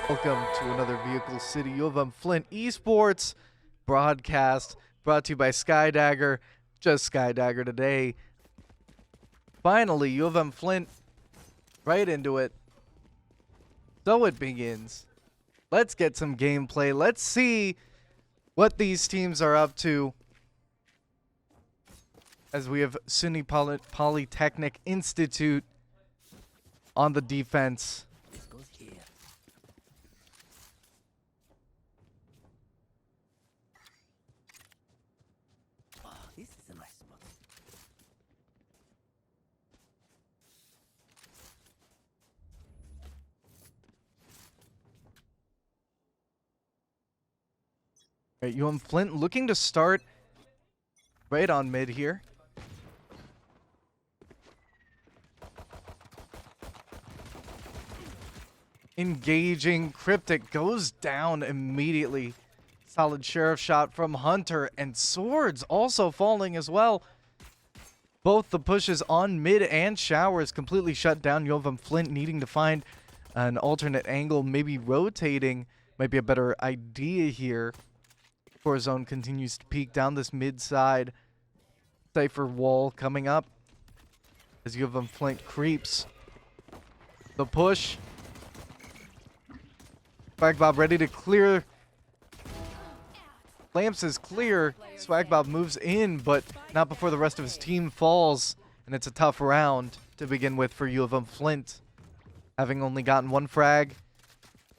Welcome to another Vehicle City UM-Flint Esports broadcast brought to you by Skydagger. Just Skydagger today. Finally, UM-Flint right into it. So it begins. Let's get some gameplay. Let's see what these teams are up to. As we have SUNY Polytechnic Institute on the defense. This is a nice spot. All right, UM-Flint looking to start right on mid here. Engaging. Cryptic goes down immediately. Solid sheriff shot from Hunter, and Swords also falling as well. Both the pushes on mid and showers completely shut down. UM-Flint needing to find an alternate angle, maybe rotating might be a better idea here. Zone continues to peek down this mid side. Cypher wall coming up as UM-Flint creeps. The push. Swagbob ready to clear. Lamps is clear. Swagbob moves in, but not before the rest of his team falls. And it's a tough round to begin with for UM-Flint. Having only gotten one frag.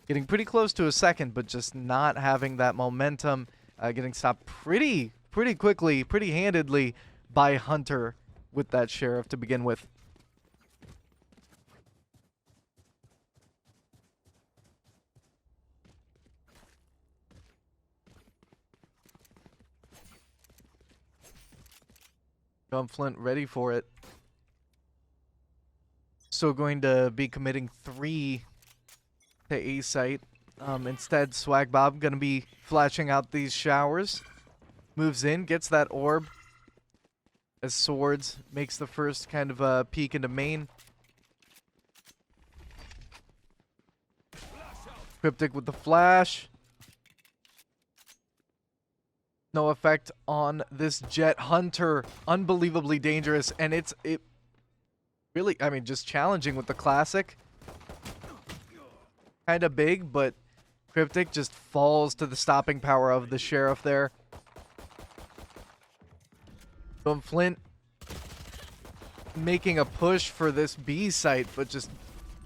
Getting pretty close to a second, but just not having that momentum. Getting stopped pretty quickly, pretty handedly by Hunter with that sheriff to begin with. UM-Flint ready for it. So going to be committing 3 to A site. Instead, Swagbob going to be flashing out these showers. Moves in, gets that orb. As Swords makes the first kind of peek into main. Cryptic with the flash. No effect on this Jet. Hunter, unbelievably dangerous, and it really, I mean, just challenging with the classic. Kind of big, but Cryptic just falls to the stopping power of the sheriff there. UM-Flint making a push for this B site, but just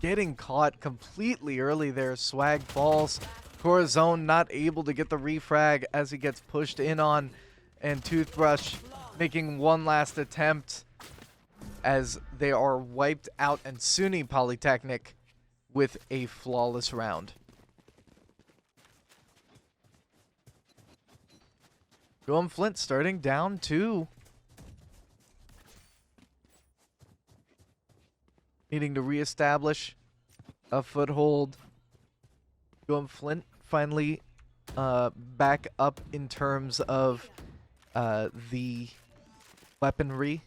getting caught completely early there. Swag falls. Corazon not able to get the refrag as he gets pushed in on, and Toothbrush making one last attempt as they are wiped out, and SUNY Polytechnic with a flawless round. UM-Flint starting down 2. Needing to reestablish a foothold. UM-Flint finally back up in terms of the weaponry.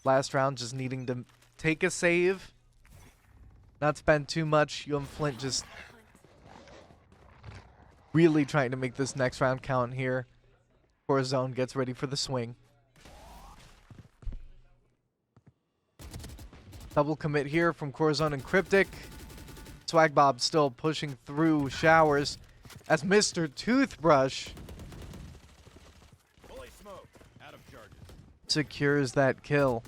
Last round just needing to take a save. Not spend too much. UM-Flint just really trying to make this next round count here. Corazon gets ready for the swing. Double commit here from Corazon and Cryptic. Swagbob still pushing through showers as Mr. Toothbrush secures that kill.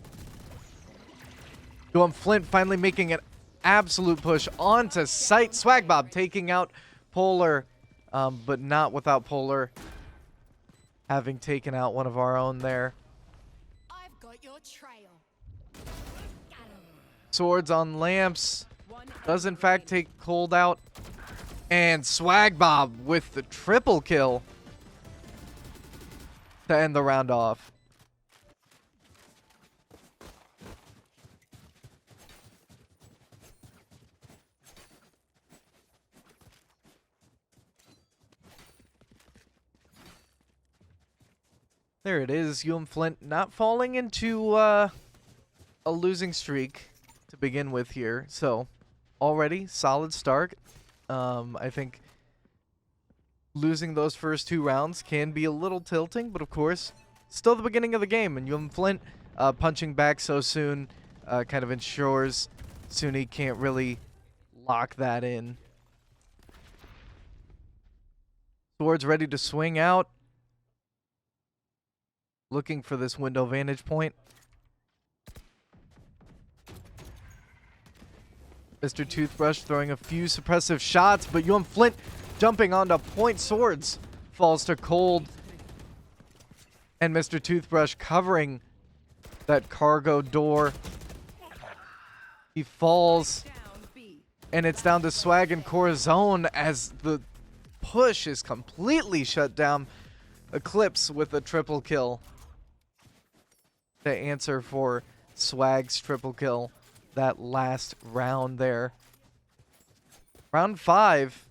UM-Flint finally making an absolute push onto site. Swagbob taking out Polar, but not without Polar having taken out one of our own there. I've got your trail. Swords on Lamps. Does in fact take Cold out. And Swagbob with the triple kill to end the round off. There it is. UM-Flint not falling into a losing streak to begin with here. So already. Solid start. I think losing those first 2 rounds can be a little tilting, but of course, still the beginning of the game. And UM-Flint punching back so soon kind of ensures SUNY can't really lock that in. Swords ready to swing out. Looking for this window vantage point. Mr. Toothbrush throwing a few suppressive shots, but UM-Flint jumping onto point. Swords falls to Cold. And Mr. Toothbrush covering that cargo door. He falls. And it's down to Swag and Corazon as the push is completely shut down. Eclipse with a triple kill to answer for Swag's triple kill that last round there. Round 5.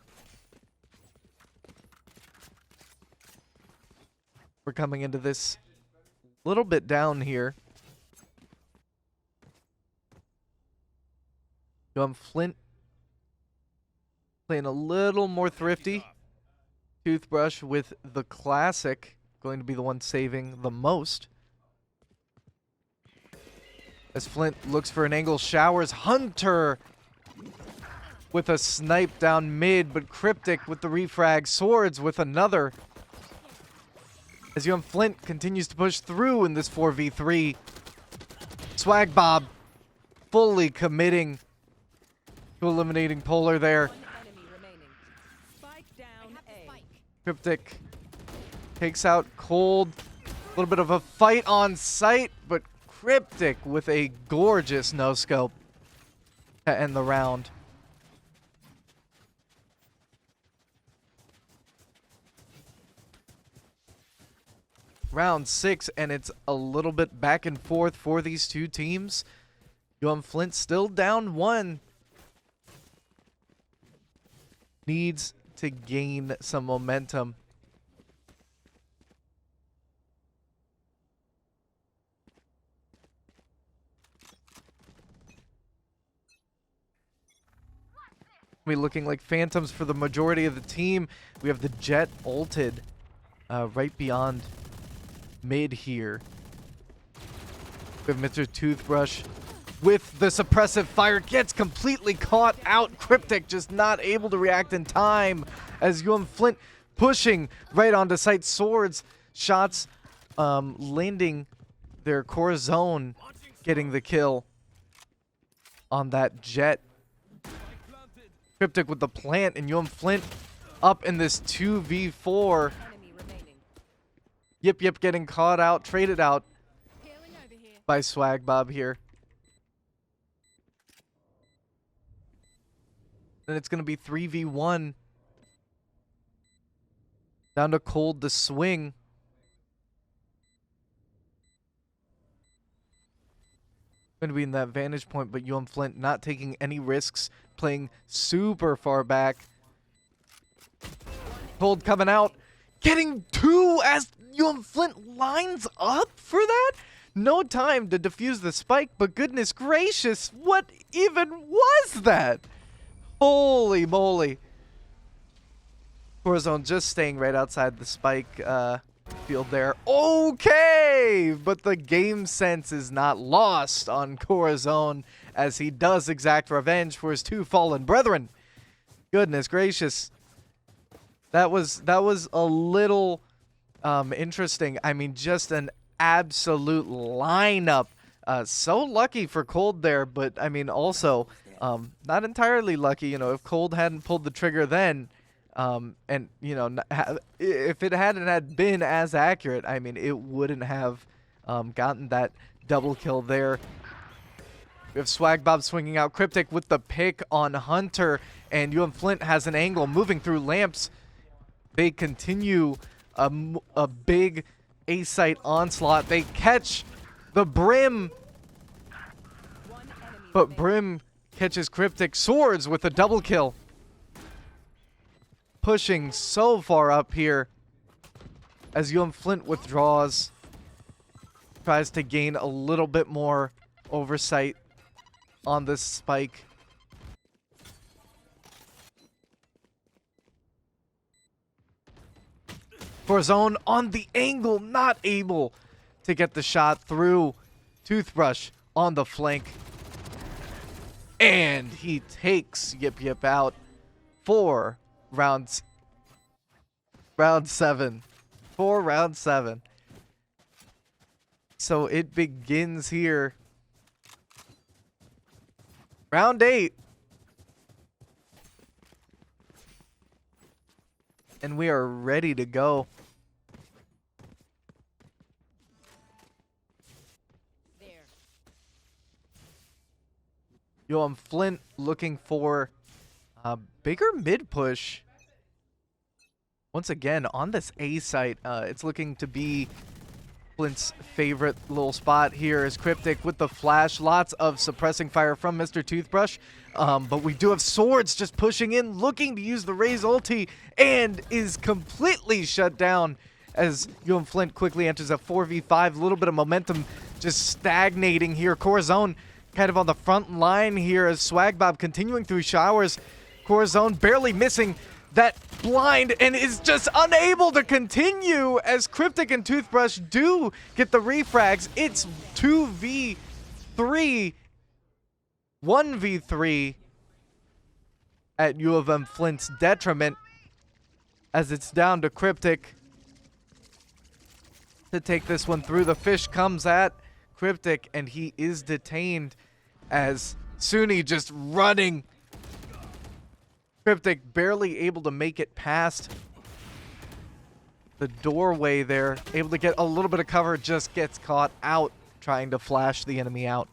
We're coming into this little bit down here. UM-Flint playing a little more thrifty. Toothbrush with the classic going to be the one saving the most. As Flint looks for an angle, showers. Hunter with a snipe down mid, but Cryptic with the refrag. Swords with another. As UM-Flint continues to push through in this 4v3. Swag Bob fully committing to eliminating Polar there. Cryptic takes out Cold. A little bit of a fight on site, but Cryptic with a gorgeous no-scope to end the round. Round 6, and it's a little bit back and forth for these two teams. UM-Flint still down 1. Needs to gain some momentum. We looking like phantoms for the majority of the team. We have the Jet ulted right beyond mid here. We have Mr. Toothbrush with the suppressive fire, gets completely caught out. Cryptic just not able to react in time as UM-Flint pushing right onto site. Swords shots landing their core zone, getting the kill on that Jet. Cryptic with the plant, and UM-Flint up in this 2v4. Yip getting caught out, traded out by Swag Bob here. And it's going to be 3v1. Down to Cold to swing. Going to be in that vantage point, but UM-Flint not taking any risks, playing super far back. Cold coming out, getting 2 as UM-Flint lines up for that. No time to defuse the spike, but goodness gracious, what even was that? Holy moly. Corazon just staying right outside the spike field there. Okay, but the game sense is not lost on Corazon as he does exact revenge for his 2 fallen brethren. Goodness gracious. That was a little interesting. I mean, just an absolute lineup. So lucky for Cold there, but I mean also not entirely lucky. You know, if Cold hadn't pulled the trigger then, and you know, if it hadn't been as accurate, I mean, it wouldn't have gotten that double kill there. We have Swag Bob swinging out. Cryptic with the pick on Hunter, and UM-Flint has an angle moving through lamps. They continue a big A-site onslaught. They catch the Brim, but Brim catches Cryptic. Swords with a double kill. Pushing so far up here as UM-Flint withdraws. Tries to gain a little bit more oversight on this spike. Corazon on the angle, not able to get the shot through. Toothbrush on the flank. And he takes Yip Yip out for round 7. For round 7. So it begins here. Round 8. And we are ready to go. UM-Flint looking for a bigger mid push. Once again, on this A site, it's looking to be Flint's favorite little spot here is Cryptic with the flash. Lots of suppressing fire from Mr. Toothbrush. But we do have Swords just pushing in, looking to use the Raze ulti, and is completely shut down as UM-Flint quickly enters a 4v5. A little bit of momentum just stagnating here. Corazon kind of on the front line here as Swagbob continuing through showers. Corazon barely missing that blind and is just unable to continue as Cryptic and Toothbrush do get the refrags. It's 2v3, 1v3 at U of M Flint's detriment as it's down to Cryptic to take this one through. The fish comes at Cryptic and he is detained as SUNY just running. Cryptic barely able to make it past the doorway there. Able to get a little bit of cover, just gets caught out trying to flash the enemy out.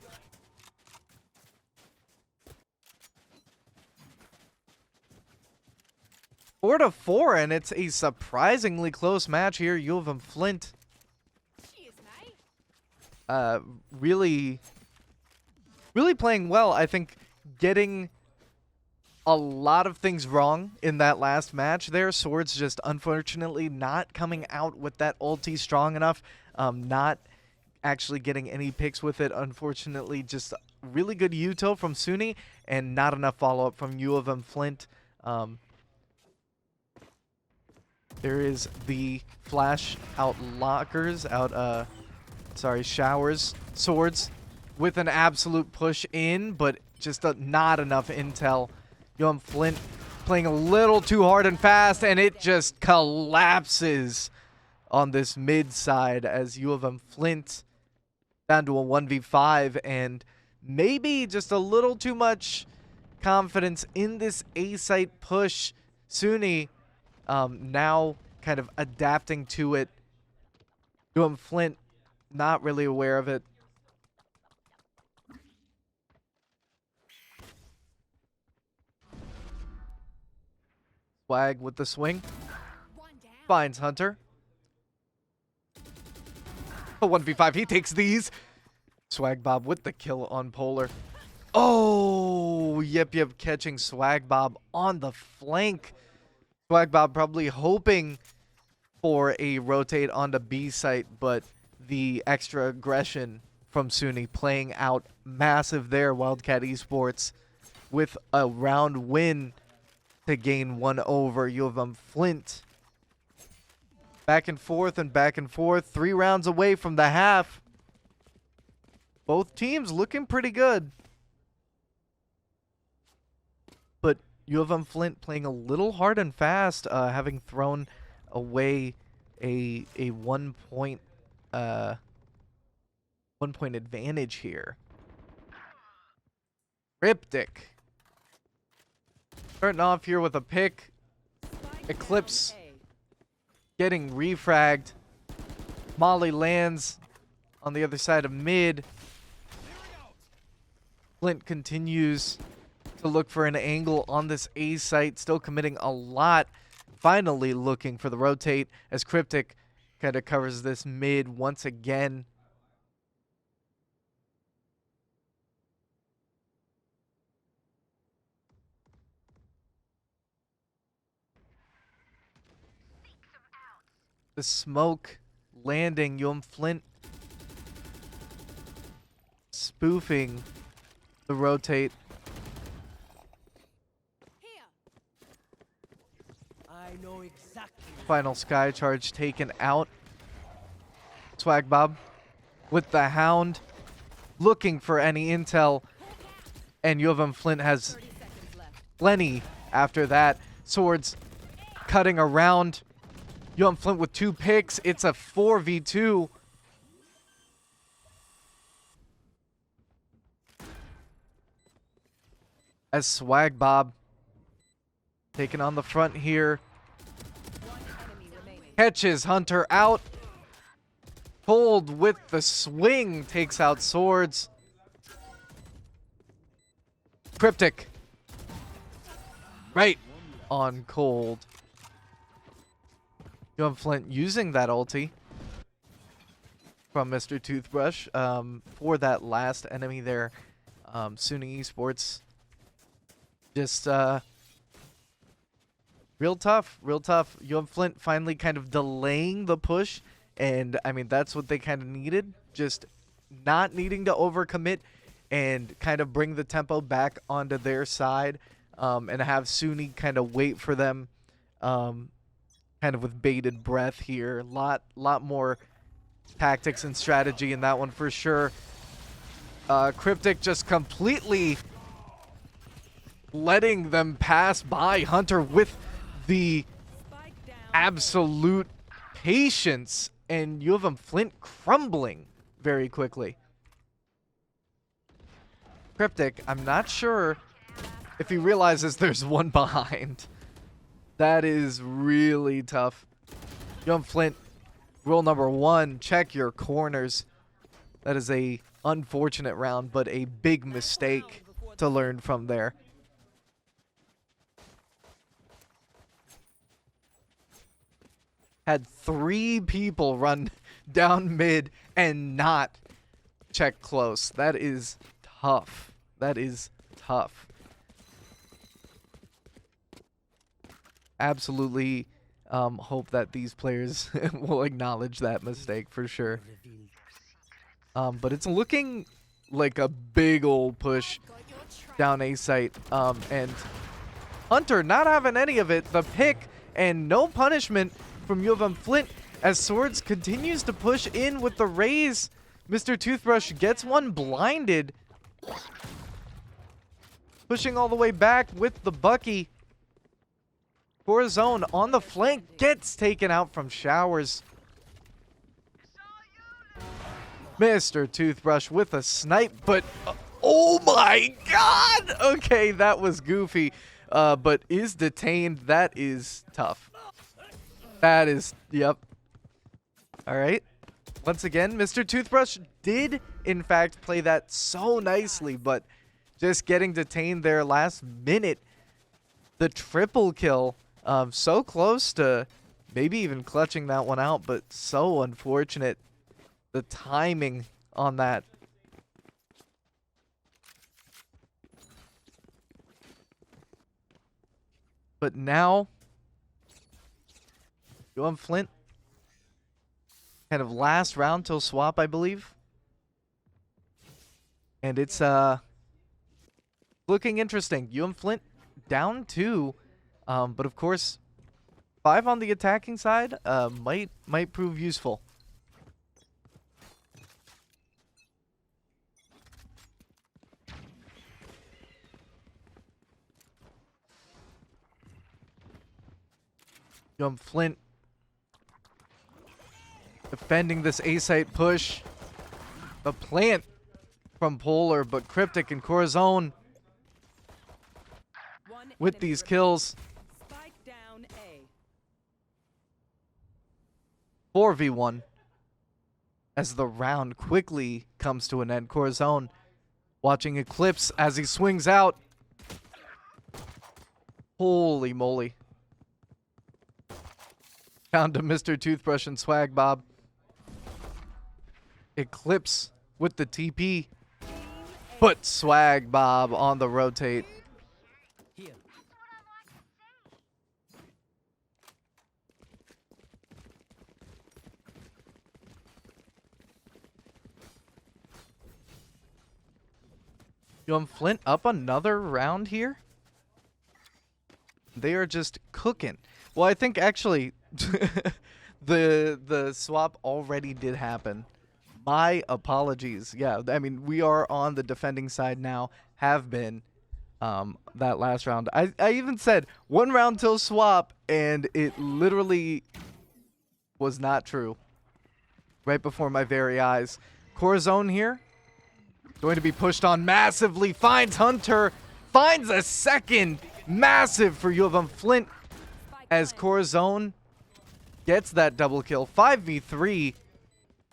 Four to 4, and it's a surprisingly close match here. U of M Flint really playing well. I think getting a lot of things wrong in that last match there. Swords just unfortunately not coming out with that ulti strong enough. Not actually getting any picks with it, unfortunately. Just really good util from SUNY and not enough follow-up from U of M Flint. There is the flash out lockers, showers. Swords with an absolute push in, but just not enough intel. UM-Flint playing a little too hard and fast, and it just collapses on this mid side as U of M Flint down to a 1v5, and maybe just a little too much confidence in this A site push. SUNY now kind of adapting to it. UM-Flint not really aware of it. Swag with the swing. Finds Hunter. A 1v5. He takes these. Swag Bob with the kill on Polar. Oh, Yip catching Swag Bob on the flank. Swag Bob probably hoping for a rotate onto B site, but the extra aggression from SUNY playing out massive there. Wildcat Esports with a round win to gain one over U of M Flint. Back and forth and back and forth. 3 rounds away from the half. Both teams looking pretty good. But U of M Flint playing a little hard and fast, having thrown away a 1 point advantage here. Cryptic starting off here with a pick. Eclipse getting refragged. Molly lands on the other side of mid. Flint continues to look for an angle on this A site, still committing a lot. Finally looking for the rotate as Cryptic kind of covers this mid once again. The smoke landing. UM-Flint spoofing the rotate. Final Sky Charge taken out. Swag Bob with the Hound looking for any intel. And UM-Flint has 30 seconds left. plenty after that. Swords cutting around. UM-Flint with 2 picks. It's a 4v2. As Swag Bob taking on the front here. One enemy remaining. Catches Hunter out. Cold with the swing takes out Swords. Cryptic. Right on Cold. UM-Flint using that ulti from Mr. Toothbrush for that last enemy there. SUNY Esports. Just real tough, real tough. UM-Flint finally kind of delaying the push, and I mean that's what they kind of needed. Just not needing to overcommit and kind of bring the tempo back onto their side, and have SUNY kind of wait for them, kind of with bated breath here. Lot more tactics and strategy in that one for sure. Cryptic just completely letting them pass by Hunter with the Spike down. absolute patience, and UM-Flint crumbling very quickly. Cryptic, I'm not sure if he realizes there's one behind. That is really tough. UM-Flint, rule number 1, check your corners. That is a unfortunate round, but a big mistake to learn from there. Had 3 people run down mid and not check close. That is tough. That is tough. Absolutely hope that these players will acknowledge that mistake for sure. But it's looking like a big old push Got your trail. down A site. And Hunter not having any of it. The pick and no punishment from UM-Flint as Swords continues to push in with the raise. Mr. Toothbrush gets one blinded. Pushing all the way back with the Bucky. Corazon on the flank gets taken out from Showers. Mr. Toothbrush with a snipe, but oh my god! Okay, that was goofy, but is detained. That is tough. That is, yep. All right. Once again, Mr. Toothbrush did, in fact, play that so nicely, but just getting detained there last minute. The triple kill, so close to maybe even clutching that one out, but so unfortunate. The timing on that. But now, UM-Flint, kind of last round till swap, I believe. And it's looking interesting. UM-Flint down 2, but of course, 5 on the attacking side might prove useful. UM-Flint defending this A-site push. The plant from Polar, but Cryptic and Corazon One with enemy these remaining. kills. Spike down A. 4v1 as the round quickly comes to an end. Corazon watching Eclipse as he swings out. Holy moly. Down to Mr. Toothbrush and Swag Bob. Eclipse with the TP. Put Swag Bob on the rotate. UM-Flint up another round here. They are just cooking. Well, I think actually the swap already did happen. My apologies. Yeah, I mean, we are on the defending side now, have been that last round. I even said 1 round till swap, and it literally was not true. Right before my very eyes. Core zone here. Going to be pushed on massively. Finds Hunter. Finds a second. Massive for UM-Flint as Core zone gets that double kill. 5v3.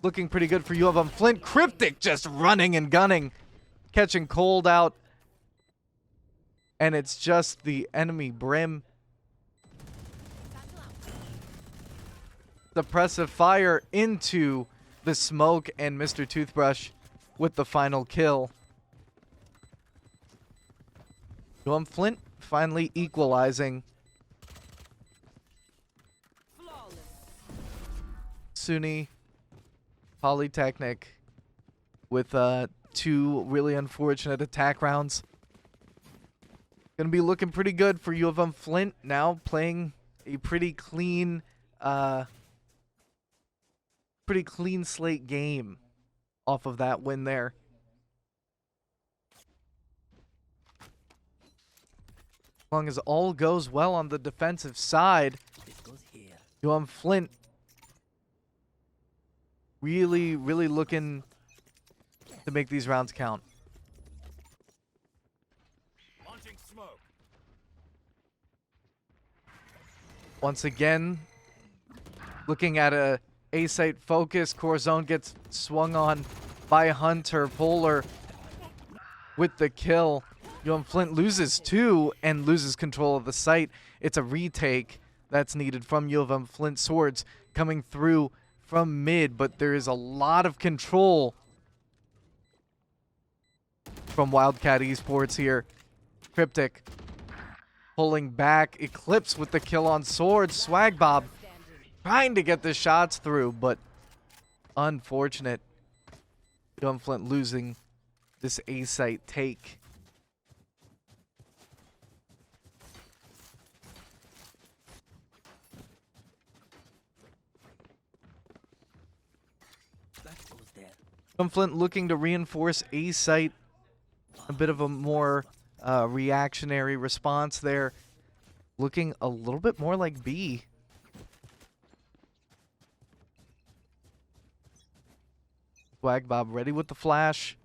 Looking pretty good for UM-Flint. Cryptic just running and gunning. Catching cold out. And it's just the enemy Brim. Suppressive fire into the smoke, and Mr. Toothbrush with the final kill. UM-Flint finally equalizing. SUNY, Polytechnic with 2 really unfortunate attack rounds. Gonna be looking pretty good for UM-Flint now, playing a pretty clean slate game off of that win there. As long as all goes well on the defensive side, UM-Flint really looking to make these rounds count. Once again, looking at a A-site focus. Core zone gets swung on by Hunter. Polar with the kill. UM-Flint loses 2 and loses control of the site. It's a retake that's needed from UM-Flint. Swords coming through from mid, but there is a lot of control from Wildcat Esports here. Cryptic pulling back. Eclipse with the kill on Swords. Swag Bob trying to get the shots through, but unfortunate. UM-Flint losing this A-site take. UM-Flint looking to reinforce A-site. A bit of a more reactionary response there. Looking a little bit more like B. Swag Bob ready with the flash.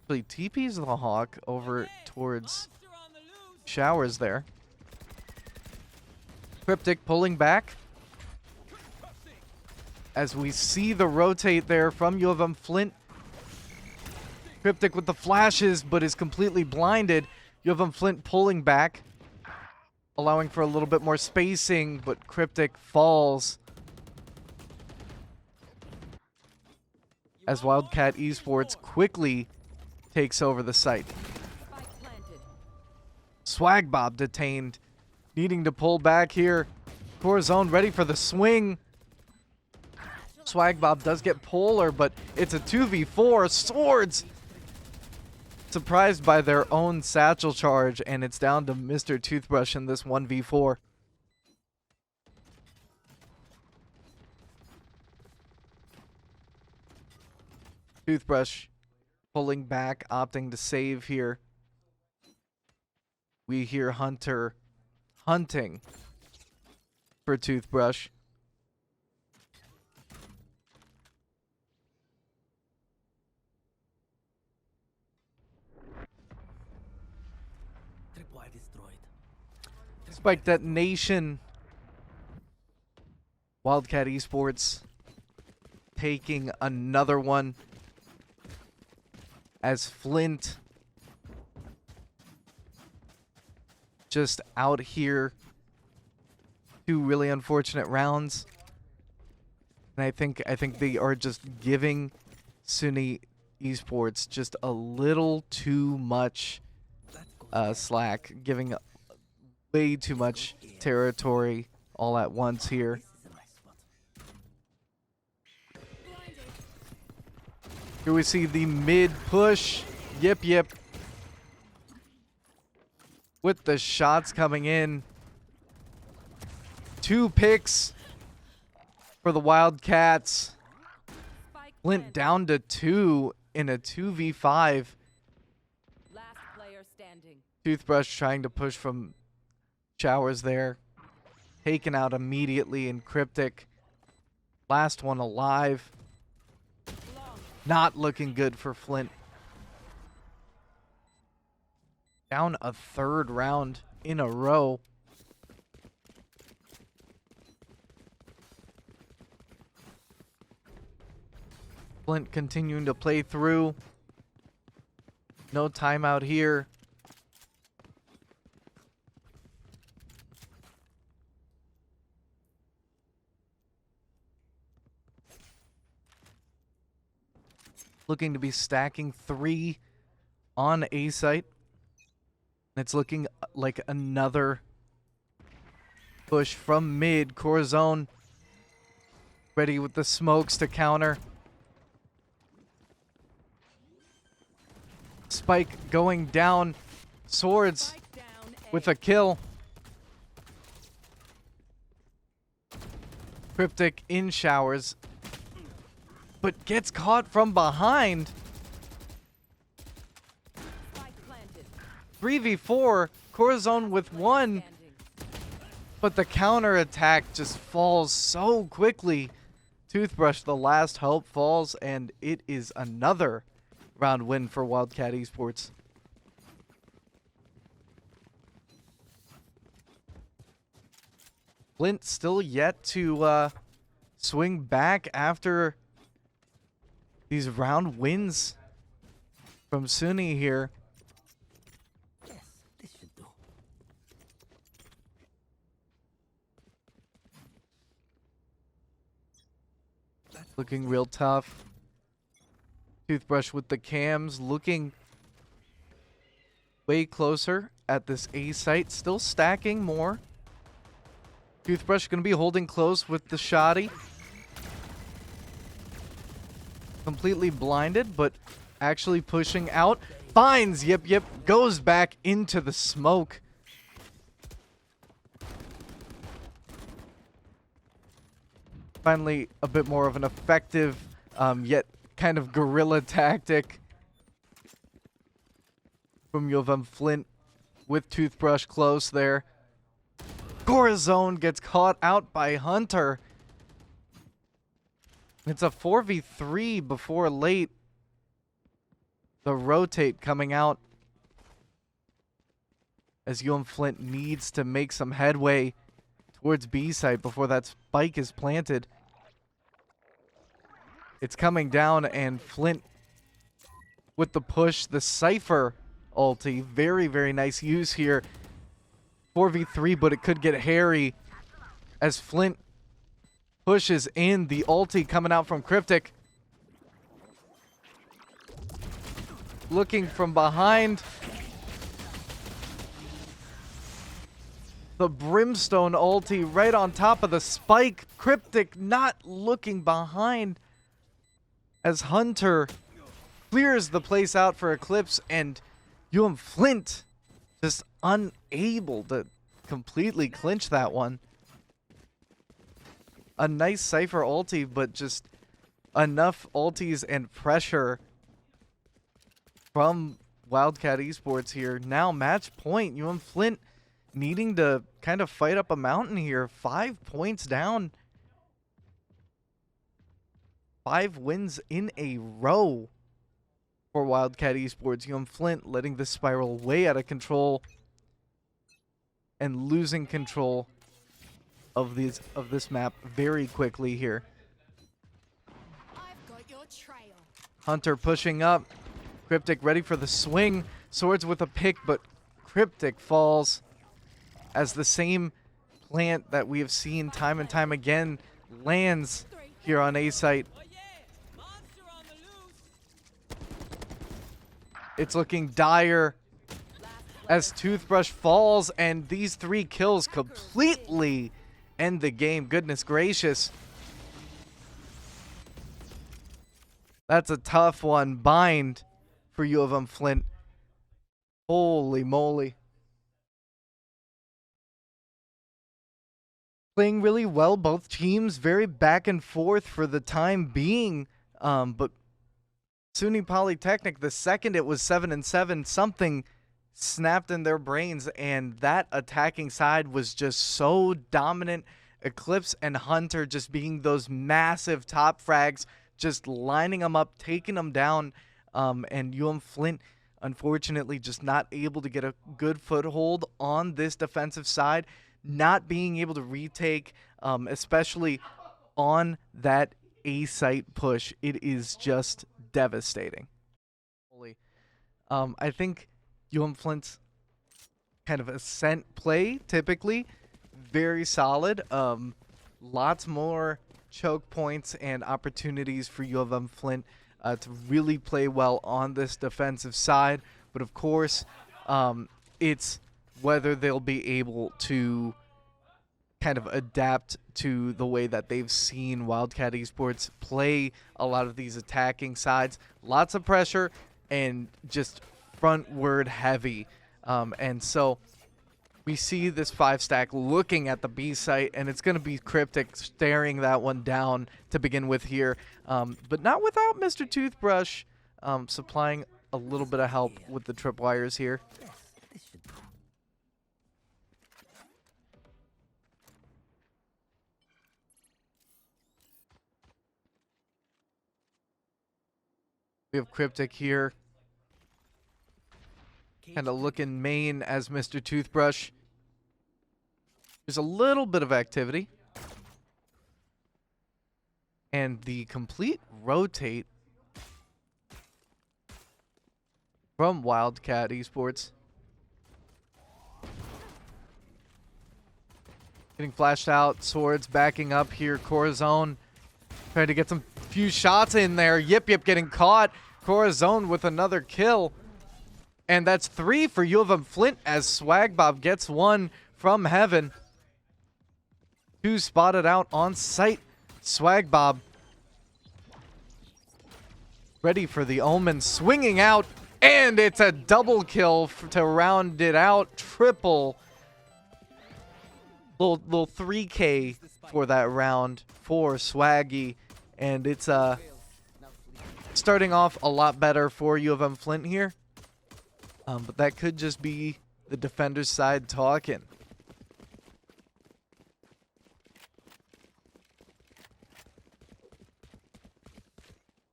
Actually, TP's the Hawk over towards Showers there. Cryptic pulling back. As we see the rotate there from UM-Flint. Cryptic with the flashes, but is completely blinded. UM-Flint pulling back, allowing for a little bit more spacing, but Cryptic falls. As Wildcat Esports quickly takes over the site. Swag Bob detained, needing to pull back here. Core zone ready for the swing. Swag Bob does get Polar, but it's a 2v4. Swords surprised by their own satchel charge, and it's down to Mr. Toothbrush in this 1v4. Toothbrush pulling back, opting to save here. We hear Hunter hunting for Toothbrush. Spike detonation. Wildcat Esports taking another one as Flint just out here. 2 really unfortunate rounds. And I think they are just giving SUNY Esports just a little too much slack, giving way too much territory all at once here. Here we see the mid push. Yip. with the shots coming in. 2 picks for the Wildcats. Spike Flint planted. down to 2 in a 2v5. Last player standing. Toothbrush trying to push from showers there. Taken out immediately in Cryptic. Last one alive. Long. Not looking good for Flint. Down a 3rd round in a row. Flint continuing to play through. No timeout here. Looking to be stacking 3 on A site. It's looking like another push from mid. Core zone. Ready with the smokes to counter. Spike going down. Swords Spike down A. with a kill. Cryptic in showers. But gets caught from behind. Spike planted. 3v4. Core zone with 1. Standing. But the counter attack just falls so quickly. Toothbrush, the last hope, falls, and it is another round win for Wildcat Esports. Flint still yet to swing back after these round wins from SUNY here. Yes, this should do. Looking real tough. Toothbrush with the cams, looking way closer at this A site. Still stacking more. Toothbrush going to be holding close with the shoddy. Completely blinded, but actually pushing out. Finds Yip Yip, goes back into the smoke. Finally, a bit more of an effective, yet kind of guerrilla tactic from UM-Flint with Toothbrush close there. Corazon gets caught out by Hunter. It's a 4v3 before late. The rotate coming out as UM-Flint needs to make some headway towards B site before that spike is planted. It's coming down, and Flint with the push, the Cypher ulti. Very, very nice use here. 4v3, but it could get hairy as Flint pushes in. The ulti coming out from Cryptic. Looking from behind. The Brimstone ulti right on top of the spike. Cryptic not looking behind as Hunter clears the place out for Eclipse, and UM-Flint just unable to completely clinch that one. A nice Cypher ulti, but just enough ultis and pressure from Wildcat Esports here. Now match point. UM-Flint needing to kind of fight up a mountain here. 5 points down. 5 wins in a row for Wildcat Esports. UM-Flint letting the spiral way out of control and losing control of this map very quickly here. I've got your trail. Hunter pushing up. Cryptic ready for the swing. Swords with a pick, but Cryptic falls as the same plant that we have seen time and time again lands here on A site. It's looking dire as Toothbrush falls, and these 3 kills completely end the game. Goodness gracious. That's a tough one. Bind for U of M Flint. Holy moly. playing really well. Both teams very back and forth for the time being. But SUNY Polytechnic, the second it was 7-7, something snapped in their brains, and that attacking side was just so dominant. Eclipse and Hunter just being those massive top frags, just lining them up, taking them down, and UM-Flint unfortunately just not able to get a good foothold on this defensive side, not being able to retake, especially on that A-site push. It is just devastating. I think UM-Flint's kind of ascent play, typically, very solid. Lots more choke points and opportunities for UM-Flint to really play well on this defensive side. But of course, it's whether they'll be able to kind of adapt to the way that they've seen Wildcat Esports play a lot of these attacking sides. Lots of pressure and just frontward heavy. And so we see this 5-stack looking at the B site, and it's going to be Cryptic staring that one down to begin with here. But not without Mr. Toothbrush supplying a little bit of help with the tripwires here. Yes, this should do. We have Cryptic here, kind of looking main as Mr. Toothbrush. There's a little bit of activity. And the complete rotate from Wildcat Esports. Getting flashed out, Swords backing up here, Corazon trying to get some few shots in there. Yip getting caught. Corazon with another kill. And that's 3 for U of M-Flint as Swagbob gets one from heaven. 2 spotted out on site. Swagbob ready for the omen, swinging out, and it's a double kill to round it out. Triple. Little 3K for that round for Swaggy, and it's starting off a lot better for U of M-Flint here. But that could just be the defender's side talking.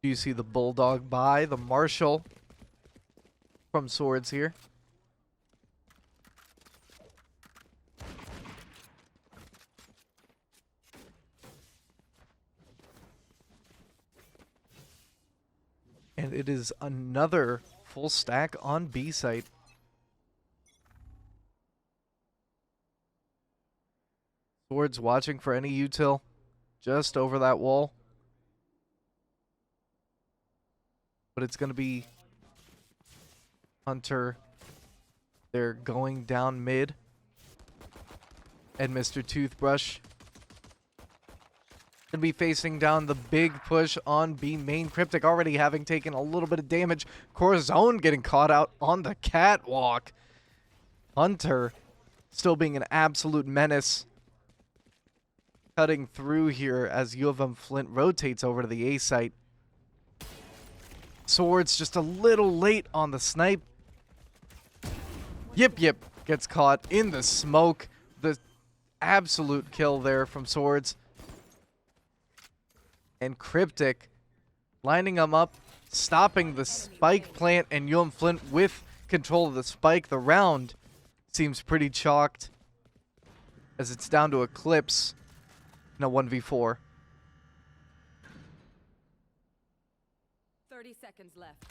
You see the Bulldog by the Marshall from Swords here. And it is another full stack on B site. Swords watching for any util just over that wall. But it's going to be Hunter. They're going down mid. And Mr. Toothbrush going to be facing down the big push on B main. Cryptic already having taken a little bit of damage. Corazon getting caught out on the catwalk. Hunter still being an absolute menace. Cutting through here as U of M-Flint rotates over to the A site. Swords just a little late on the snipe. Yip gets caught in the smoke. The absolute kill there from Swords. And Cryptic lining them up, stopping the spike plant, and UM-Flint with control of the spike. The round seems pretty chalked as it's down to Eclipse in a 1v4. 30 seconds left.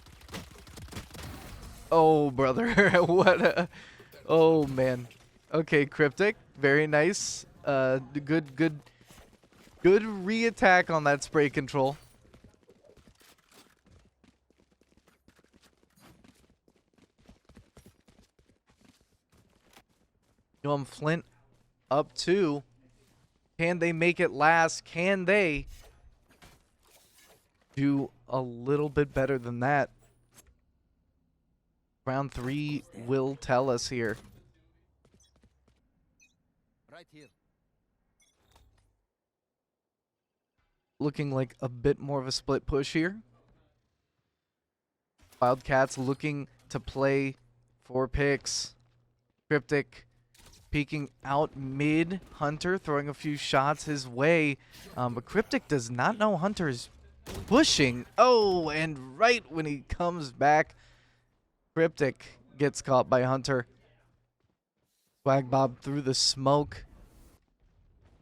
Oh, brother. What a... Oh, man. Okay, Cryptic. Very nice. Good re-attack on that spray control. Flint up 2. Can they make it last? Can they do a little bit better than that? Round 3 will tell us here. Right here. looking like a bit more of a split push here. Wildcats looking to play 4 picks. Cryptic peeking out mid. Hunter throwing a few shots his way. But Cryptic does not know Hunter's pushing. Oh, and right when he comes back, Cryptic gets caught by Hunter. Swag Bob through the smoke.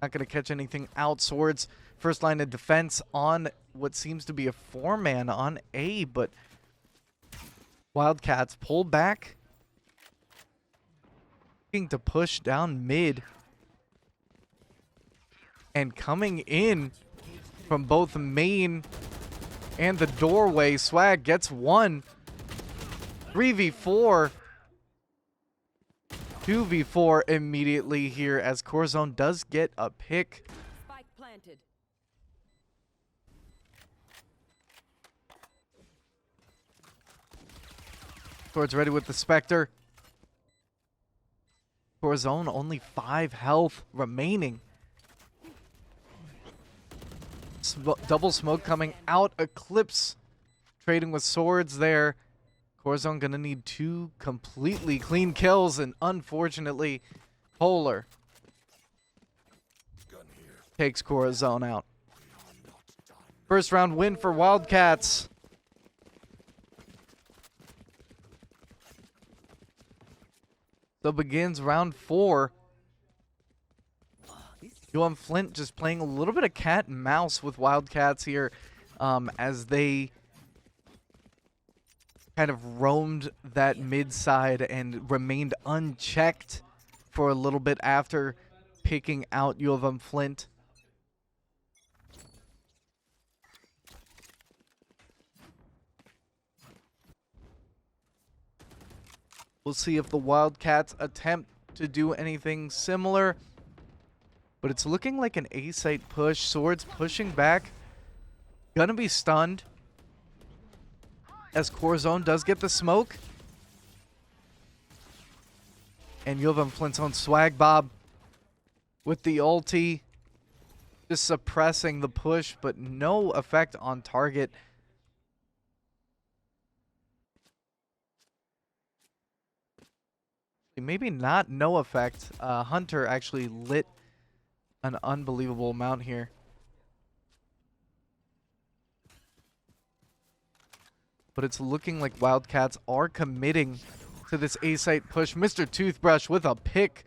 Not going to catch anything out. Swords, first line of defense on what seems to be a 4-man on A, but Wildcats pull back. Looking to push down mid. And coming in from both main and the doorway, Swag gets one. 3v4. 2v4 immediately here as Corazon does get a pick. Spike planted. Swords ready with the Spectre. Corazon only 5 health remaining. Double smoke coming out. Eclipse trading with swords there. Corazon gonna need 2 completely clean kills, and unfortunately, Polar takes Corazon out. First round win for Wildcats. So begins round 4. UM-Flint just playing a little bit of cat and mouse with Wildcats here as they kind of roamed that mid side and remained unchecked for a little bit after picking out UM-Flint. We'll see if the Wildcats attempt to do anything similar. But it's looking like an A-site push. Swords pushing back. Gonna be stunned. As Corazon does get the smoke. And UM-Flint's own Swag Bob with the ulti. Just suppressing the push, but no effect on target. Maybe not no effect. Hunter actually lit an unbelievable amount here. But it's looking like Wildcats are committing to this A-site push. Mr. Toothbrush with a pick.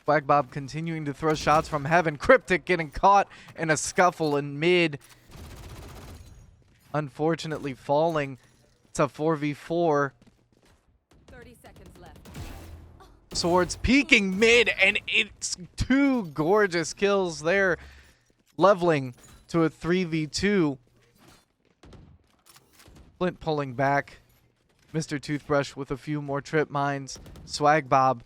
Swag Bob continuing to throw shots from heaven. Cryptic getting caught in a scuffle in mid. Unfortunately falling. It's a 4v4. 30 seconds left. Swords peeking mid, and it's 2 gorgeous kills there. Leveling to a 3v2. Flint pulling back. Mr. Toothbrush with a few more trip mines. Swag Bob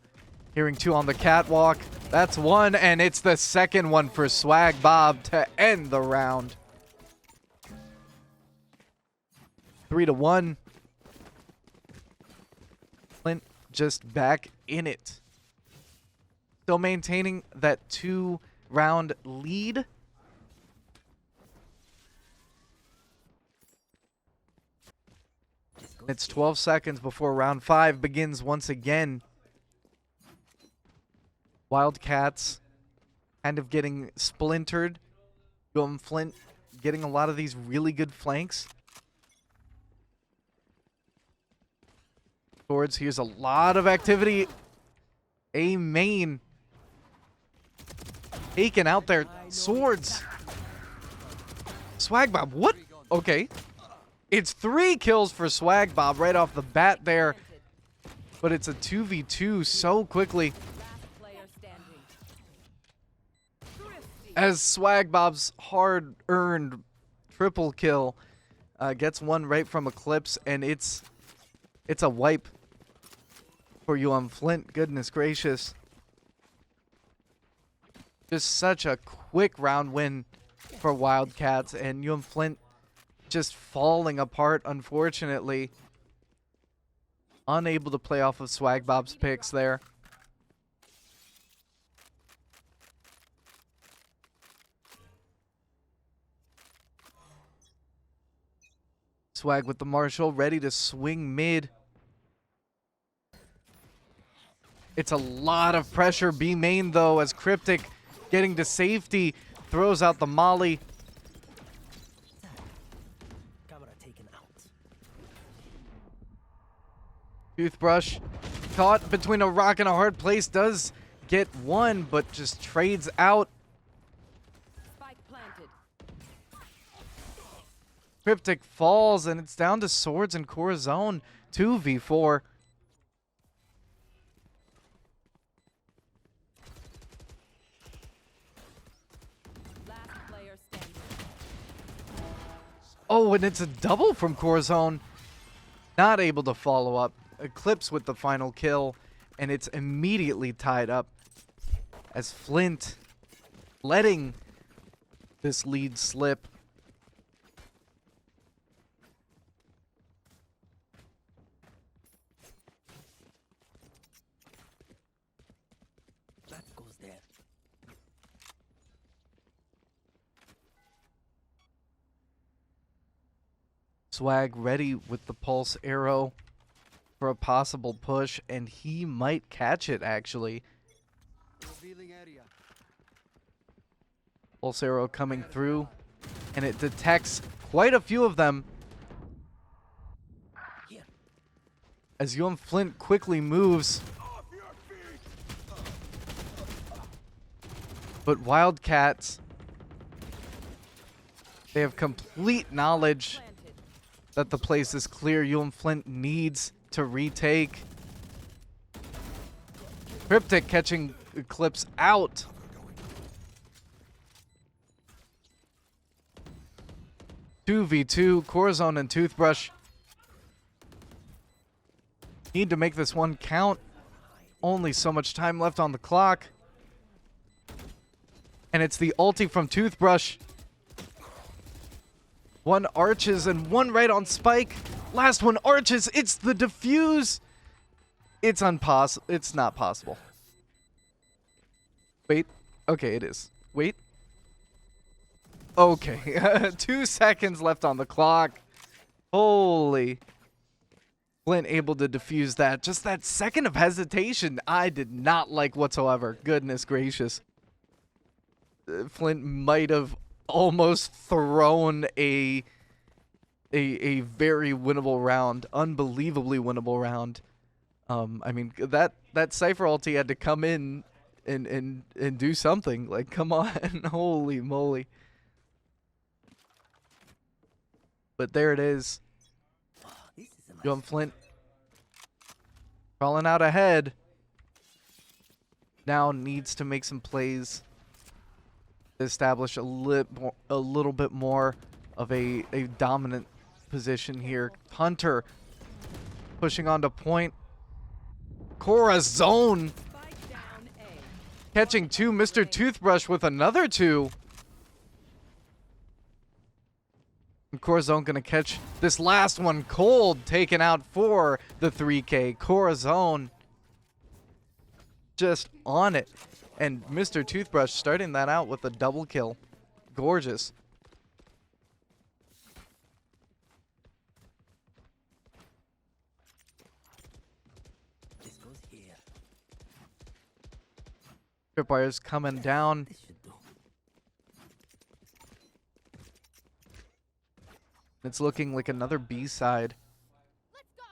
hearing 2 on the catwalk. That's 1, and it's the second one for Swag Bob to end the round. 3-1. Flint just back in it. Still maintaining that 2-round lead. It's 12 seconds before round 5 begins once again. Wildcats kind of getting splintered. UM-Flint getting a lot of these really good flanks. Swords, here's a lot of activity. A main taken out there. Swords. Swag Bob, what? Okay. It's 3 kills for Swag Bob right off the bat there. But it's a 2v2 so quickly. Last player standing. Thrifty. As Swag Bob's hard-earned triple kill gets one right from Eclipse, and it's a wipe for UM-Flint. Goodness gracious. Just such a quick round win for Wildcats, and UM-Flint just falling apart, unfortunately. Unable to play off of Swag Bob's picks there. Swag with the Marshall, ready to swing mid. It's a lot of pressure B main though, as Cryptic getting to safety throws out the molly. Camera taken out. Toothbrush caught between a rock and a hard place, does get one, but just trades out. Spike planted. Cryptic falls, and it's down to Swords and Corazon. 2v4. Last player standing. Oh, and it's a double from Corazon. Not able to follow up. Eclipse with the final kill, and it's immediately tied up as Flint letting this lead slip. That goes there. Swag ready with the pulse arrow for a possible push, and he might catch it actually. Revealing area. Pulse arrow coming through, and it detects quite a few of them. Here. As UM-Flint quickly moves. But Wildcats, they have complete knowledge Planted. that the place is clear. UM-Flint needs to retake. Cryptic catching Eclipse out. Two v2, Corazon and Toothbrush need to make this one count. Only so much time left on the clock. And it's the ulti from Toothbrush. One arches and one right on Spike. Last one arches. It's the defuse. It's not possible. Wait. Okay, it is. Wait. Okay. 2 seconds left on the clock. Holy. Flint able to defuse that. Just that second of hesitation I did not like whatsoever. Goodness gracious. Flint might have almost thrown a very winnable round, unbelievably winnable round. I mean that Cypher ulti had to come in and do something. Like, come on, holy moly! But there it is. This is a nice UM-Flint crawling out ahead. Now needs to make some plays. Establish a little bit more of a dominant position here. Hunter pushing onto point. Corazon Spike down A. catching two. Mr. Toothbrush with another two. And Corazon gonna catch this last one cold, taken out for the 3K. Corazon just on it. And Mr. Toothbrush starting that out with a double kill. Gorgeous. This goes here. Tripwire's coming down. This should do. It's looking like another B side. Let's go.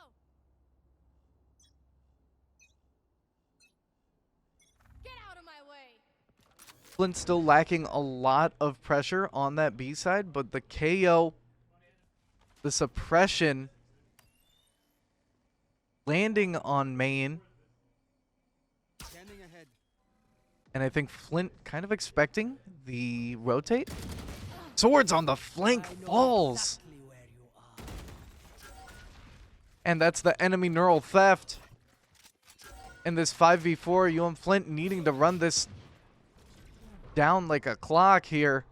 Get out of my way. Flint still lacking a lot of pressure on that B side, but the KO, the suppression, landing on main, Standing ahead. and I think Flint kind of expecting the rotate. Swords on the flank falls. Exactly where you are. And that's the enemy neural theft. In this 5v4, UM-Flint needing to run this down like a clock here.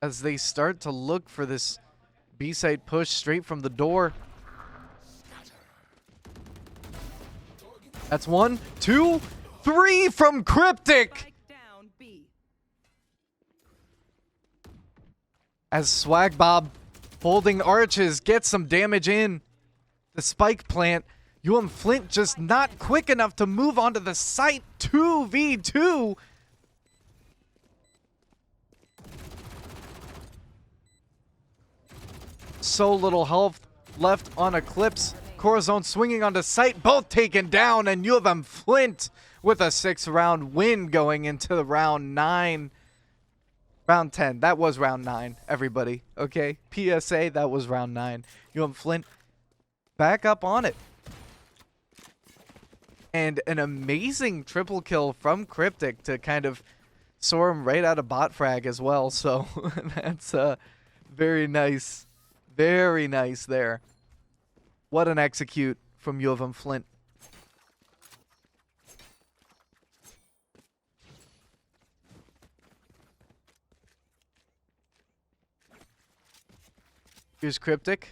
As they start to look for this B-side push straight from the door. That's 1, 2, 3 from Cryptic. Spike down B. As Swag Bob holding arches gets some damage in. The spike plant. UM-Flint just not quick enough to move onto the site. 2v2. So little health left on Eclipse. Corazon swinging onto site. Both taken down. And UM-Flint with a 6-round win going into the round 9. Round 10. That was round 9, everybody. Okay? PSA, that was round 9. UM-Flint back up on it. And an amazing triple kill from Cryptic to kind of soar him right out of bot frag as well. So that's very nice. Very nice there. What an execute from UM-Flint. Here's Cryptic.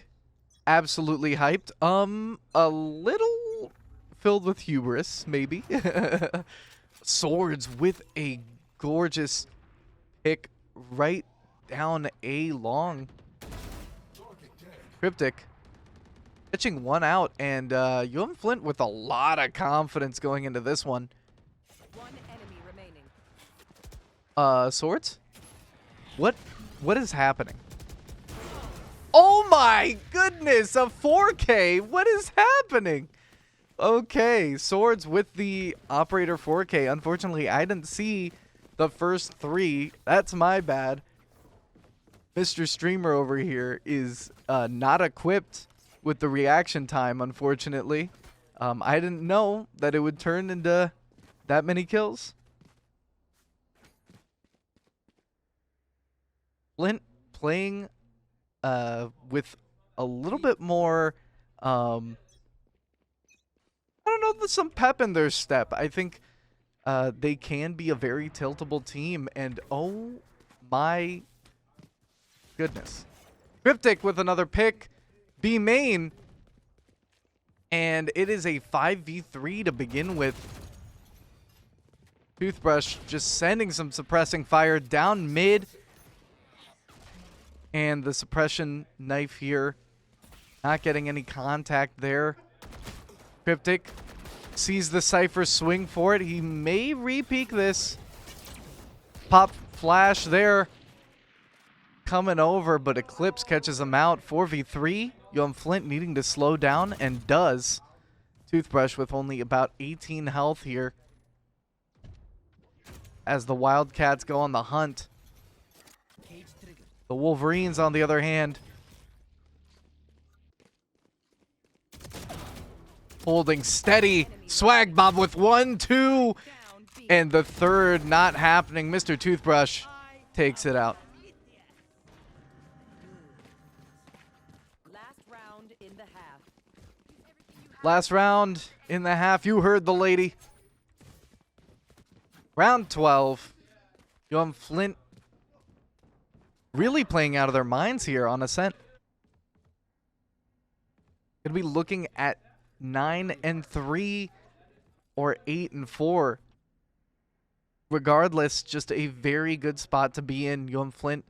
Absolutely hyped. A little filled with hubris, maybe. Swords with a gorgeous pick right down A long. Cryptic pitching one out, and UM-Flint with a lot of confidence going into this one. One enemy remaining. Swords? What is happening? Oh my goodness, a 4K. What is happening? Okay, Swords with the Operator 4K. Unfortunately, I didn't see the first 3. That's my bad. Mr. Streamer over here is not equipped with the reaction time, unfortunately. I didn't know that it would turn into that many kills. Flint playing with a little bit more, I don't know, there's some pep in their step. I think they can be a very tiltable team, and oh my goodness. Cryptic with another pick, B main, and it is a 5v3 to begin with. Toothbrush just sending some suppressing fire down mid. And the suppression knife here, not getting any contact there. Cryptic sees the Cypher swing for it. He may re-peek this. Pop flash there. Coming over, but Eclipse catches him out. 4v3. UM-Flint needing to slow down, and does. Toothbrush with only about 18 health here. As the Wildcats go on the hunt. The Wolverines, on the other hand, holding steady. Swag Bob with 1, 2, and the third not happening. Mr. Toothbrush takes it out. Last round in the half. Last round in the half. You heard the lady. Round 12. UM-Flint really playing out of their minds here on Ascent. Gonna be looking at 9-3 or 8-4. Regardless, just a very good spot to be in. UM-Flint,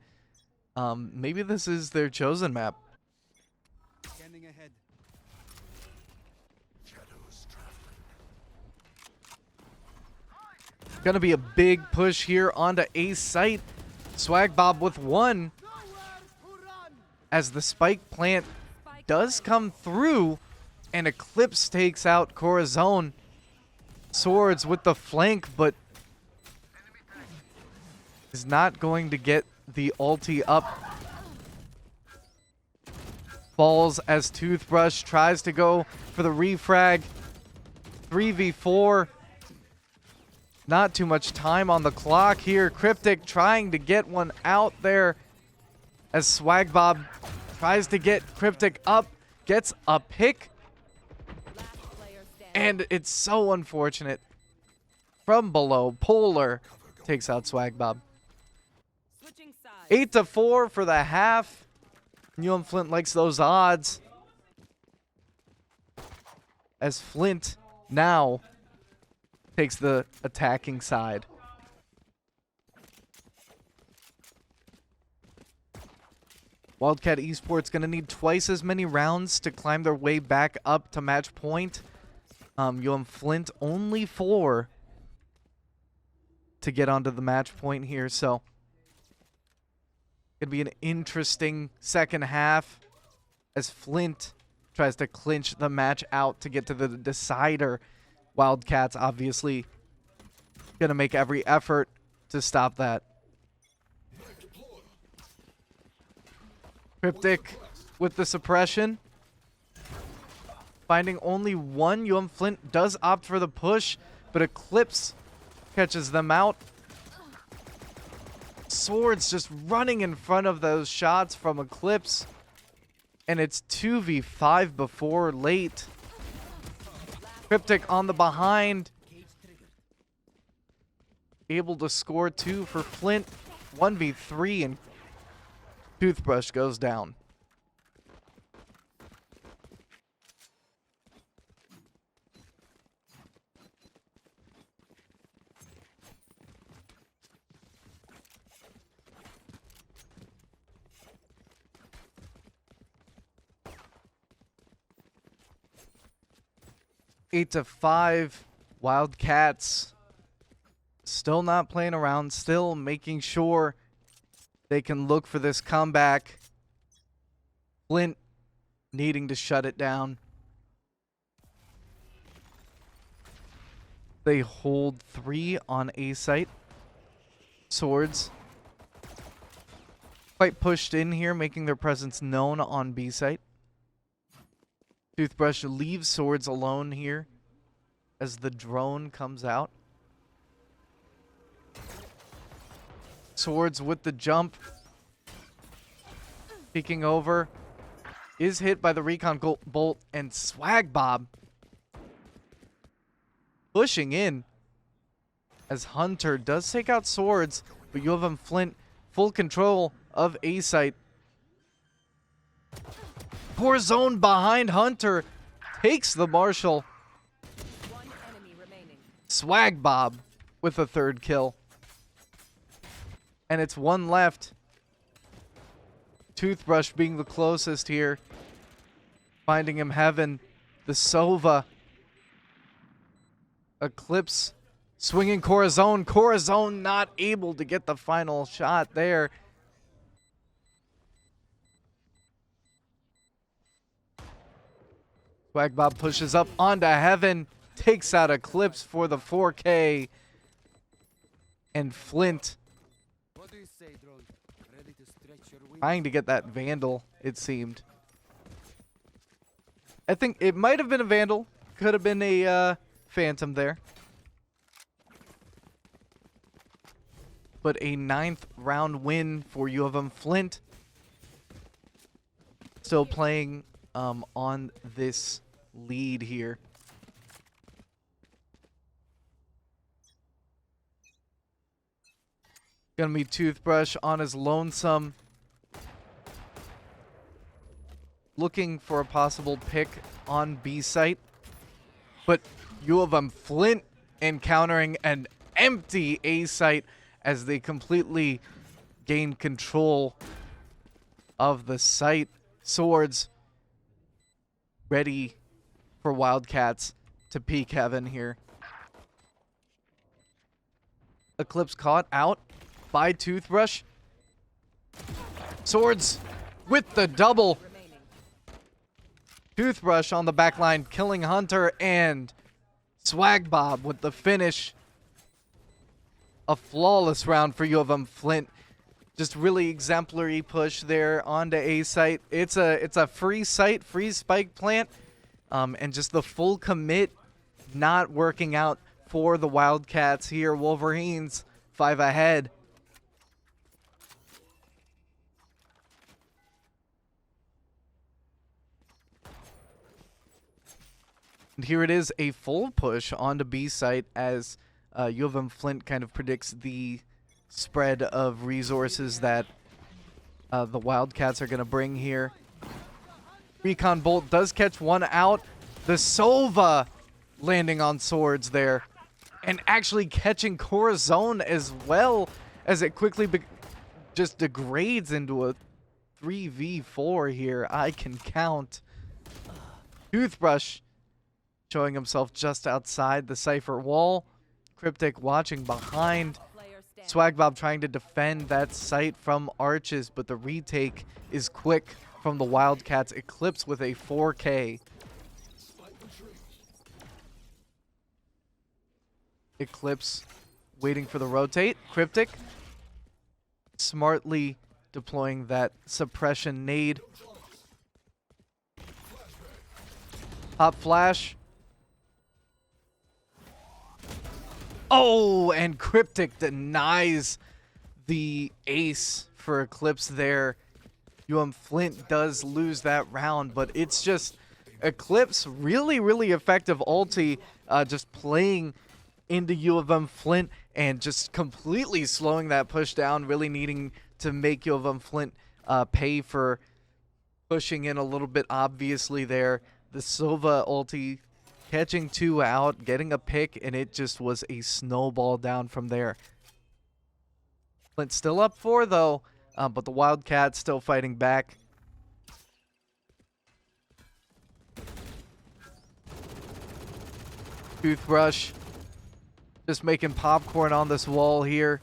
maybe this is their chosen map. Scanning ahead. Gonna be a big push here onto A site. Swag Bob with 1. As the spike plant does come through, and Eclipse takes out Corazon. Swords with the flank, but is not going to get the ulti up. Falls as Toothbrush tries to go for the refrag. 3v4. Not too much time on the clock here. Cryptic trying to get one out there as Swag Bob tries to get Cryptic up. Gets a pick. Last player standing. And it's so unfortunate. From below, Polar takes out Swag Bob. Switching sides. 8-4 for the half. UM-Flint likes those odds. As Flint now takes the attacking side. Wildcat Esports going to need twice as many rounds to climb their way back up to match point. UM-Flint only 4 to get onto the match point here, so it'd be an interesting second half as Flint tries to clinch the match out to get to the decider. Wildcats obviously going to make every effort to stop that. Cryptic with the suppression. Finding only one. UM-Flint does opt for the push, but Eclipse catches them out. Swords just running in front of those shots from Eclipse. And it's 2v5 before late. Cryptic on the behind. Able to score 2 for Flint. 1v3 and Toothbrush goes down. Eight to 5. Wildcats still not playing around, still making sure they can look for this comeback. Flint needing to shut it down. They hold 3 on A site. Swords quite pushed in here, making their presence known on B site. Toothbrush leaves Swords alone here as the drone comes out. Swords with the jump. Peeking over. Is hit by the recon bolt, and Swag Bob pushing in as Hunter does take out Swords, but UM-Flint full control of A site. Poor zone behind Hunter takes the Marshall. One enemy remaining. Swag Bob with a 3rd kill. And it's 1 left. Toothbrush being the closest here. Finding him heaven. The Sova. Eclipse swinging Corazon. Corazon not able to get the final shot there. Swag Bob pushes up onto heaven. Takes out Eclipse for the 4K. And Flint What do you say, drone? Ready to stretch your wings? trying to get that Vandal, it seemed. I think it might have been a Vandal. Could have been a Phantom there. But a 9th round win for U of M Flint. Still playing on this lead here. Gonna be Toothbrush on his lonesome. Looking for a possible pick on B site. But U of M Flint encountering an empty A site as they completely gain control of the site. Swords ready for Wildcats to peek heaven here. Eclipse caught out by Toothbrush. Swords with the double. Remaining. Toothbrush on the back line killing Hunter, and Swag Bob with the finish. A flawless round for U of M Flint. Just really exemplary push there onto A site. It's a free site, free spike plant, and just the full commit not working out for the Wildcats here. Wolverines 5 ahead. And here it is, a full push onto B site as U of M Flint kind of predicts the spread of resources that the Wildcats are going to bring here. Recon Bolt does catch one out. The Sova landing on Swords there. And actually catching Corazon as well, as it quickly just degrades into a 3v4 here. I can count. Toothbrush showing himself just outside the Cypher wall. Cryptic watching behind. Player standing. Swag Bob trying to defend that site from arches, but the retake is quick from the Wildcats. Eclipse with a 4K. Eclipse waiting for the rotate. Cryptic smartly deploying that suppression nade. Pop flash. Oh, and Cryptic denies the ace for Eclipse there. UM-Flint does lose that round, but it's just Eclipse really, really effective ulti, just playing into U of M-Flint and just completely slowing that push down, really needing to make U of M-Flint pay for pushing in a little bit obviously there. The Silva ulti catching 2 out, getting a pick, and it just was a snowball down from there. Flint still up 4 though, but the Wildcats still fighting back. Toothbrush just making popcorn on this wall here.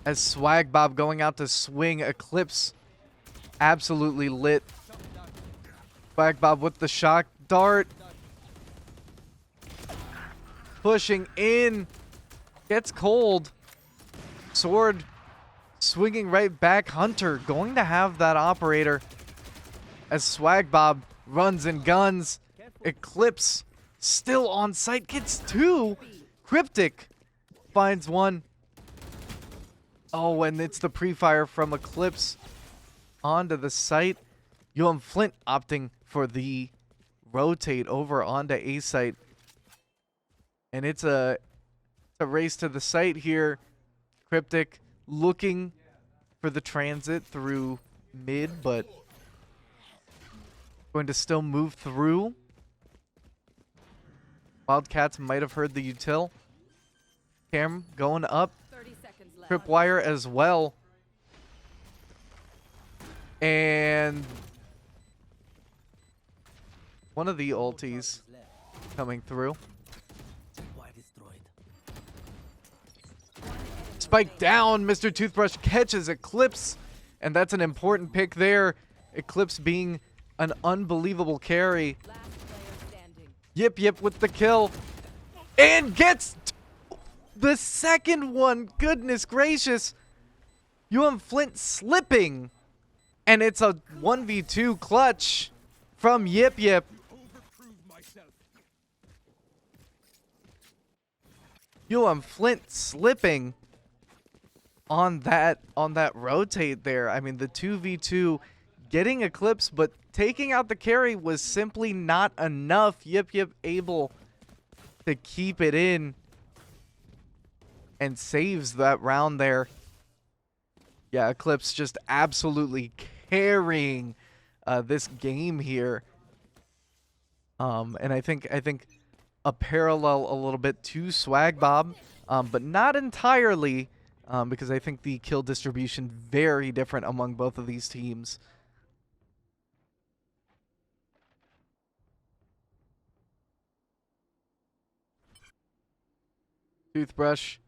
As Swag Bob going out to swing. Eclipse absolutely lit. Swag Bob with the shock dart. Pushing in. Gets cold. Sword swinging right back. Hunter going to have that operator. As Swag Bob runs and guns. Eclipse still on site. Gets 2. Cryptic finds 1. Oh, and it's the pre-fire from Eclipse onto the site. UM-Flint opting for the rotate over onto A site. And it's a race to the site here. Cryptic looking for the transit through mid, but going to still move through. Wildcats might have heard the util. Cam going up. 30 seconds left. Tripwire as well. And one of the ultis coming through. Why destroyed? Spike down. Mr. Toothbrush catches Eclipse. And that's an important pick there. Eclipse being an unbelievable carry. Last player standing. Yip with the kill. And gets the second one. Goodness gracious. UM-Flint slipping. And it's a 1v2 clutch from Yip. UM-Flint slipping on that rotate there. I mean, the 2v2 getting Eclipse, but taking out the carry was simply not enough. Yip able to keep it in and saves that round there. Yeah, Eclipse just absolutely carrying this game here. And I think a parallel a little bit to Swag Bob, but not entirely, because I think the kill distribution very different among both of these teams. Toothbrush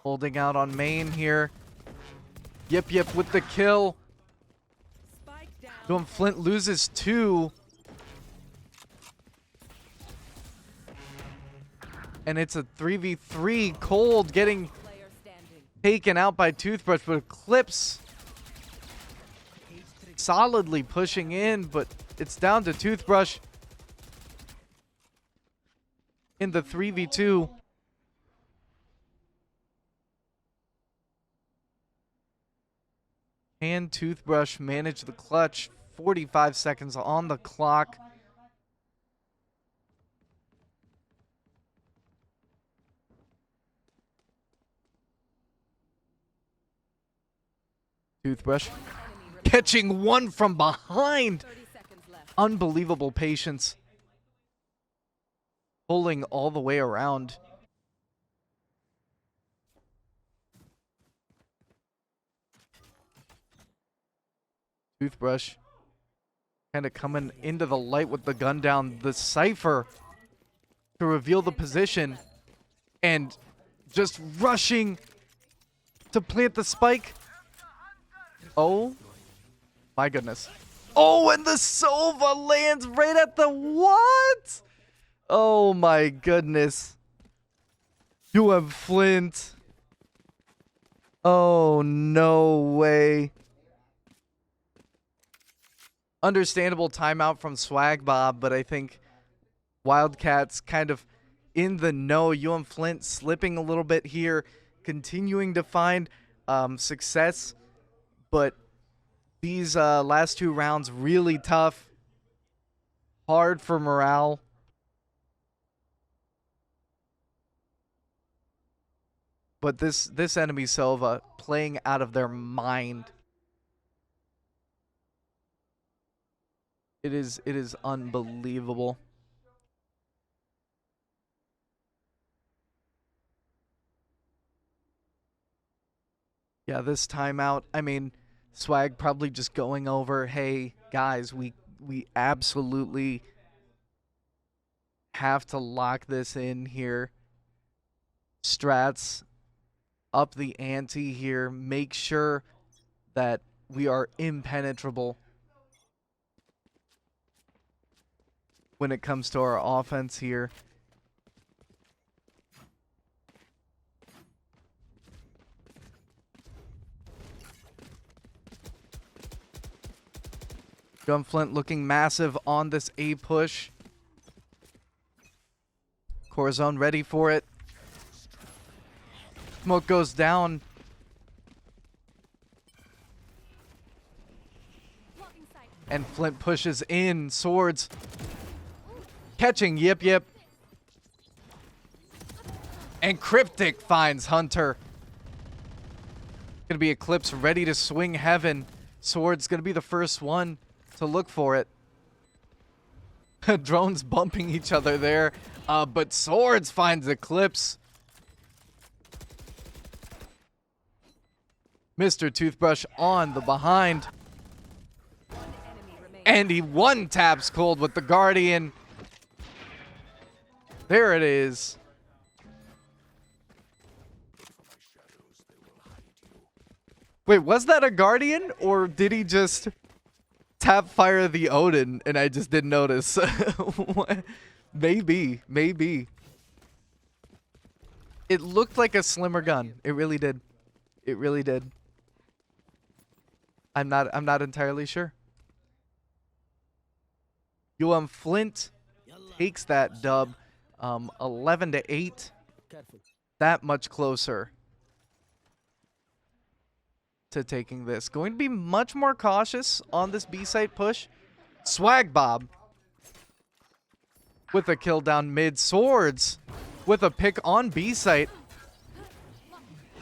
holding out on main here. Yip with the kill. Spike down. UM-Flint loses 2. And it's a 3v3. Cold getting Player standing. taken out by Toothbrush, but Eclipse solidly pushing in, but it's down to Toothbrush in the 3v2. Can Toothbrush manage the clutch? 45 seconds on the clock. Toothbrush catching 1 from behind. 30 seconds left. Unbelievable patience. Pulling all the way around. Toothbrush kind of coming into the light with the gun down. The Cypher to reveal the position and just rushing to plant the spike. Oh my goodness. Oh, and the Sova lands right at the what? Oh my goodness. UM-Flint. Oh, no way. Understandable timeout from Swag Bob, but I think Wildcats kind of in the know. UM-Flint slipping a little bit here, continuing to find success, but these last 2 rounds really tough, hard for morale. But this enemy Sova playing out of their mind. It is unbelievable. Yeah, this timeout, I mean, Swag probably just going over, hey guys, we absolutely have to lock this in here. Strats up the ante here. Make sure that we are impenetrable when it comes to our offense here. UM-Flint looking massive on this A push. Corazon ready for it. Smoke goes down. And Flint pushes in. Swords. Catching. Yip. And Cryptic finds Hunter. Gonna be Eclipse ready to swing heaven. Swords gonna be the first one to look for it. Drones bumping each other there. But Swords finds Eclipse. Mr. Toothbrush on the behind. And he one taps cold with the Guardian. There it is. Wait, was that a Guardian? Or did he just tap fire the Odin and I just didn't notice? Maybe. It looked like a slimmer gun. It really did. I'm not entirely sure. UM-Flint takes that dub, 11-8. That much closer to taking this. Going to be much more cautious on this B site push. Swag Bob with a kill down mid. Swords with a pick on B site.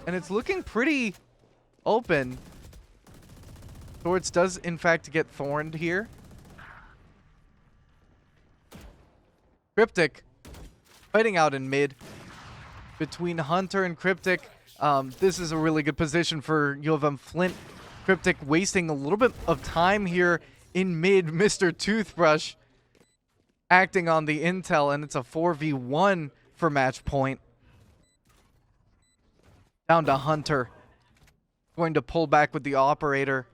And it's looking pretty open. Swords does, in fact, get thorned here. Cryptic fighting out in mid between Hunter and Cryptic. This is a really good position for UM-Flint. Cryptic wasting a little bit of time here in mid. Mr. Toothbrush acting on the intel, and it's a 4v1 for match point. Down to Hunter. Going to pull back with the operator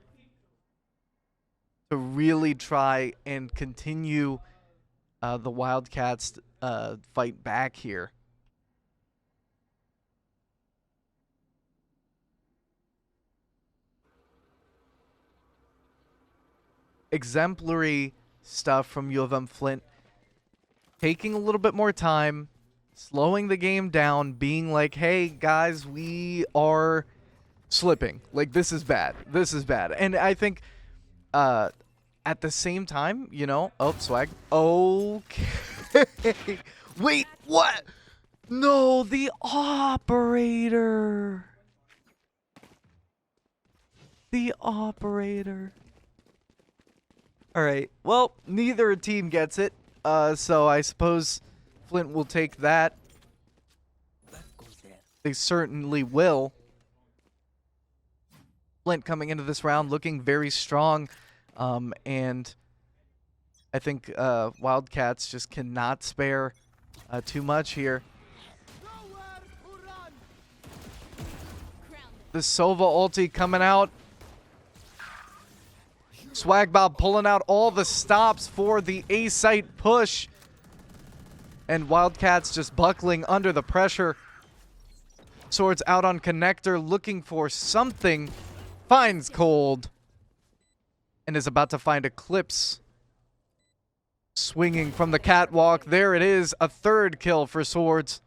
to really try and continue the Wildcats fight back here. Exemplary stuff from UM-Flint. Taking a little bit more time, slowing the game down, being like, hey guys, we are slipping. Like, this is bad. And I think at the same time, you know, oh, Swag. Okay. Wait, what? No, the operator. All right. Well, neither team gets it. So I suppose Flint will take that. They certainly will. Flint coming into this round looking very strong. And I think Wildcats just cannot spare too much here. The Sova ulti coming out. Swagbob pulling out all the stops for the A-site push. And Wildcats just buckling under the pressure. Swords out on connector looking for something. Finds Cold. And is about to find Eclipse. Swinging from the catwalk. There it is. A third kill for Swords.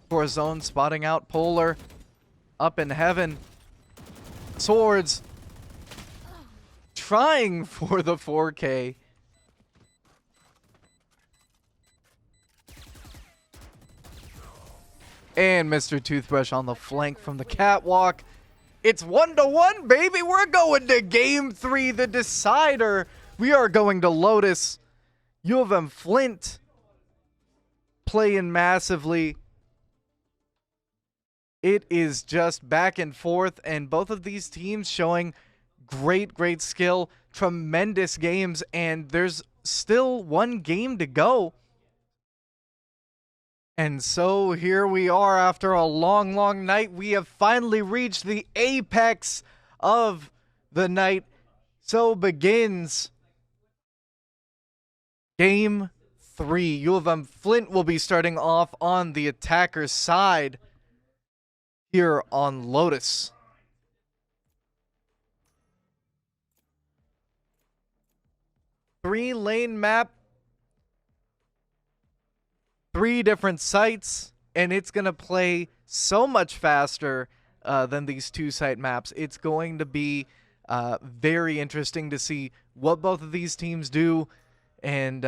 Corazon spotting out Polar. Up in heaven. Swords. Trying for the 4K. And Mr. Toothbrush on the flank from the catwalk. It's 1-1, baby. We're going to game 3, the decider. We are going to Lotus. UM-Flint playing massively. It is just back and forth, and both of these teams showing great skill, tremendous games, and there's still one game to go. And so here we are after a long night. We have finally reached the apex of the night. So begins game 3. UM-Flint will be starting off on the attacker's side here on Lotus. Three-lane map. 3 different sites, and it's going to play so much faster than these 2-site maps. It's going to be very interesting to see what both of these teams do, and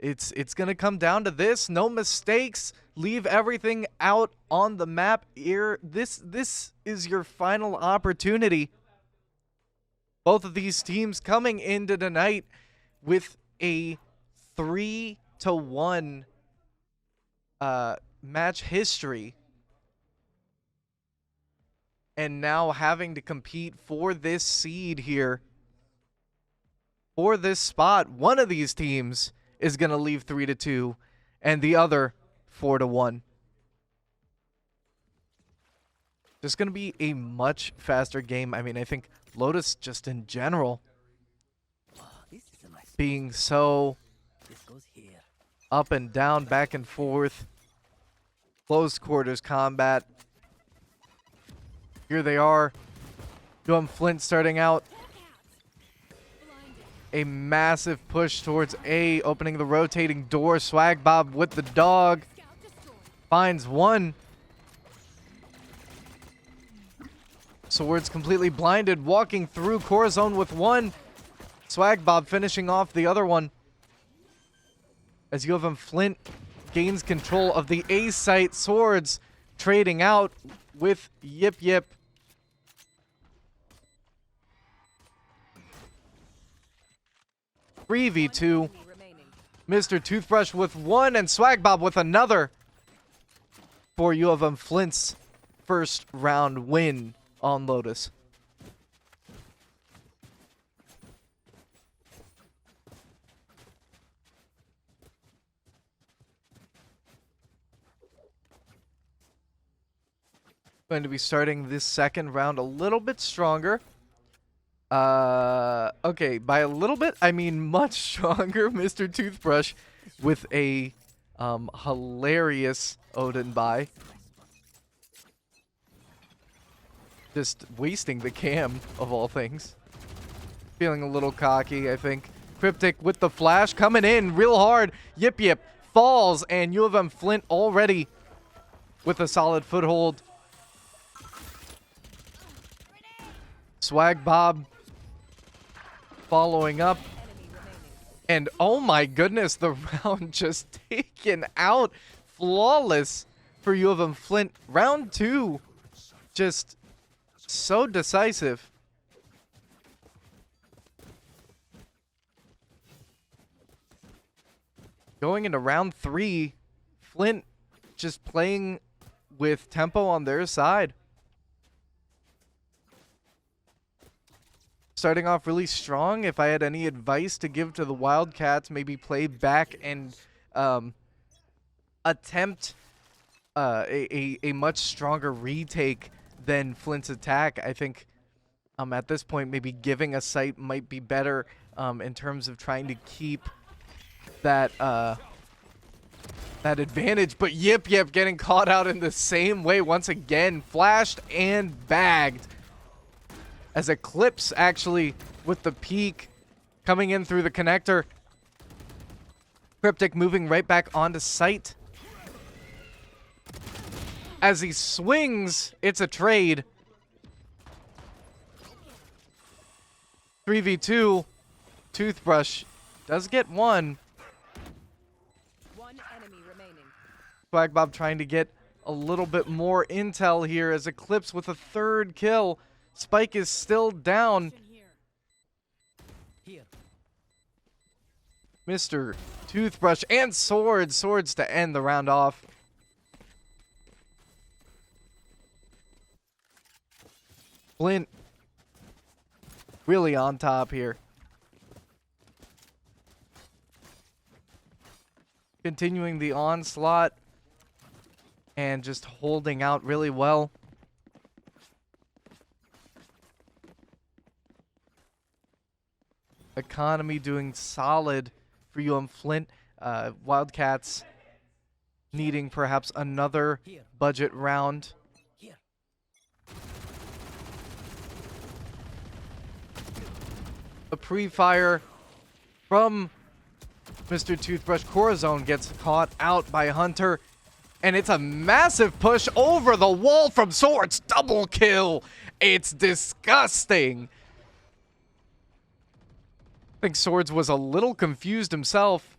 it's going to come down to this. No mistakes. Leave everything out on the map here. This is your final opportunity. Both of these teams coming into tonight with a 3-1 match history, and now having to compete for this seed here, for this spot. One of these teams is going to leave 3-2 and the other 4-1. Just going to be a much faster game. I mean, I think Lotus just in general being so up and down, back and forth, close quarters combat. Here they are. UM-Flint starting out. A massive push towards A, opening the rotating door. Swagbob with the dog. Finds one. Swords completely blinded, walking through Corazon with one. Swagbob finishing off the other one. As UM-Flint gains control of the A site. Swords trading out with Yip Yip. Three v2. Mr. Toothbrush with one and Swagbob with another for UM-Flint's first round win on Lotus. Going to be starting this second round a little bit stronger. Okay, by a little bit, I mean much stronger. Mr. Toothbrush with a hilarious Odin buy. Just wasting the cam, of all things. Feeling a little cocky, I think. Cryptic with the flash coming in real hard. Yip Yip falls, and UM-Flint already with a solid foothold. Swagbob following up. And oh my goodness, the round just taken out. Flawless for UM-Flint. Round 2. Just so decisive. Going into round 3, Flint just playing with tempo on their side. Starting off really strong. If I had any advice to give to the Wildcats, maybe play back and attempt a much stronger retake than Flint's attack. I think at this point maybe giving a site might be better in terms of trying to keep that that advantage. But Yip getting caught out in the same way once again, flashed and bagged. As Eclipse actually with the peak coming in through the connector. Cryptic moving right back onto site. As he swings, it's a trade. 3v2. Toothbrush does get one. One enemy remaining. Swagbob trying to get a little bit more intel here as Eclipse with a third kill. Spike is still down. Here. Mr. Toothbrush and Swords. Swords to end the round off. Flint really on top here. Continuing the onslaught and just holding out really well. Economy doing solid for UM-Flint. Wildcats needing perhaps another budget round. Here. A pre-fire from Mr. Toothbrush. Corazon gets caught out by Hunter. And it's a massive push over the wall from Swords. Double kill. It's disgusting. I think Swords was a little confused himself.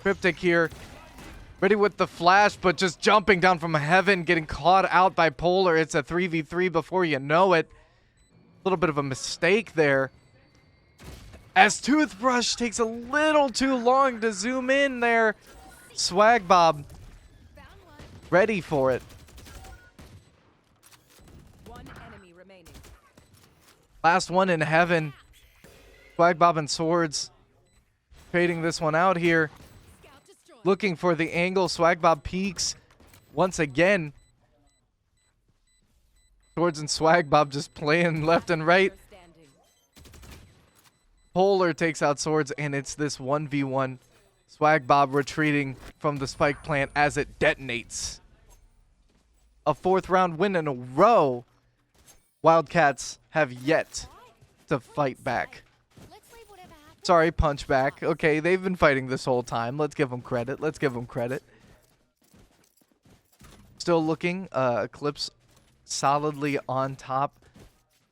Cryptic here. Ready with the flash, but just jumping down from heaven, getting caught out by Polar. It's a 3v3 before you know it. A little bit of a mistake there. As Toothbrush takes a little too long to zoom in there. Swagbob ready for it. One enemy remaining. Last one in heaven. Swagbob and Swords trading this one out here. Scout destroyed. Looking for the angle. Swagbob peeks once again. Swords and Swagbob just playing left and right. Standing. Polar takes out Swords, and it's this 1v1. Swagbob retreating from the spike plant as it detonates. A 4th round win in a row. Wildcats have yet to fight back. Let's leave whatever happened. Sorry, punch back. Okay, they've been fighting this whole time. Let's give them credit. Let's give them credit. Still looking. Eclipse solidly on top.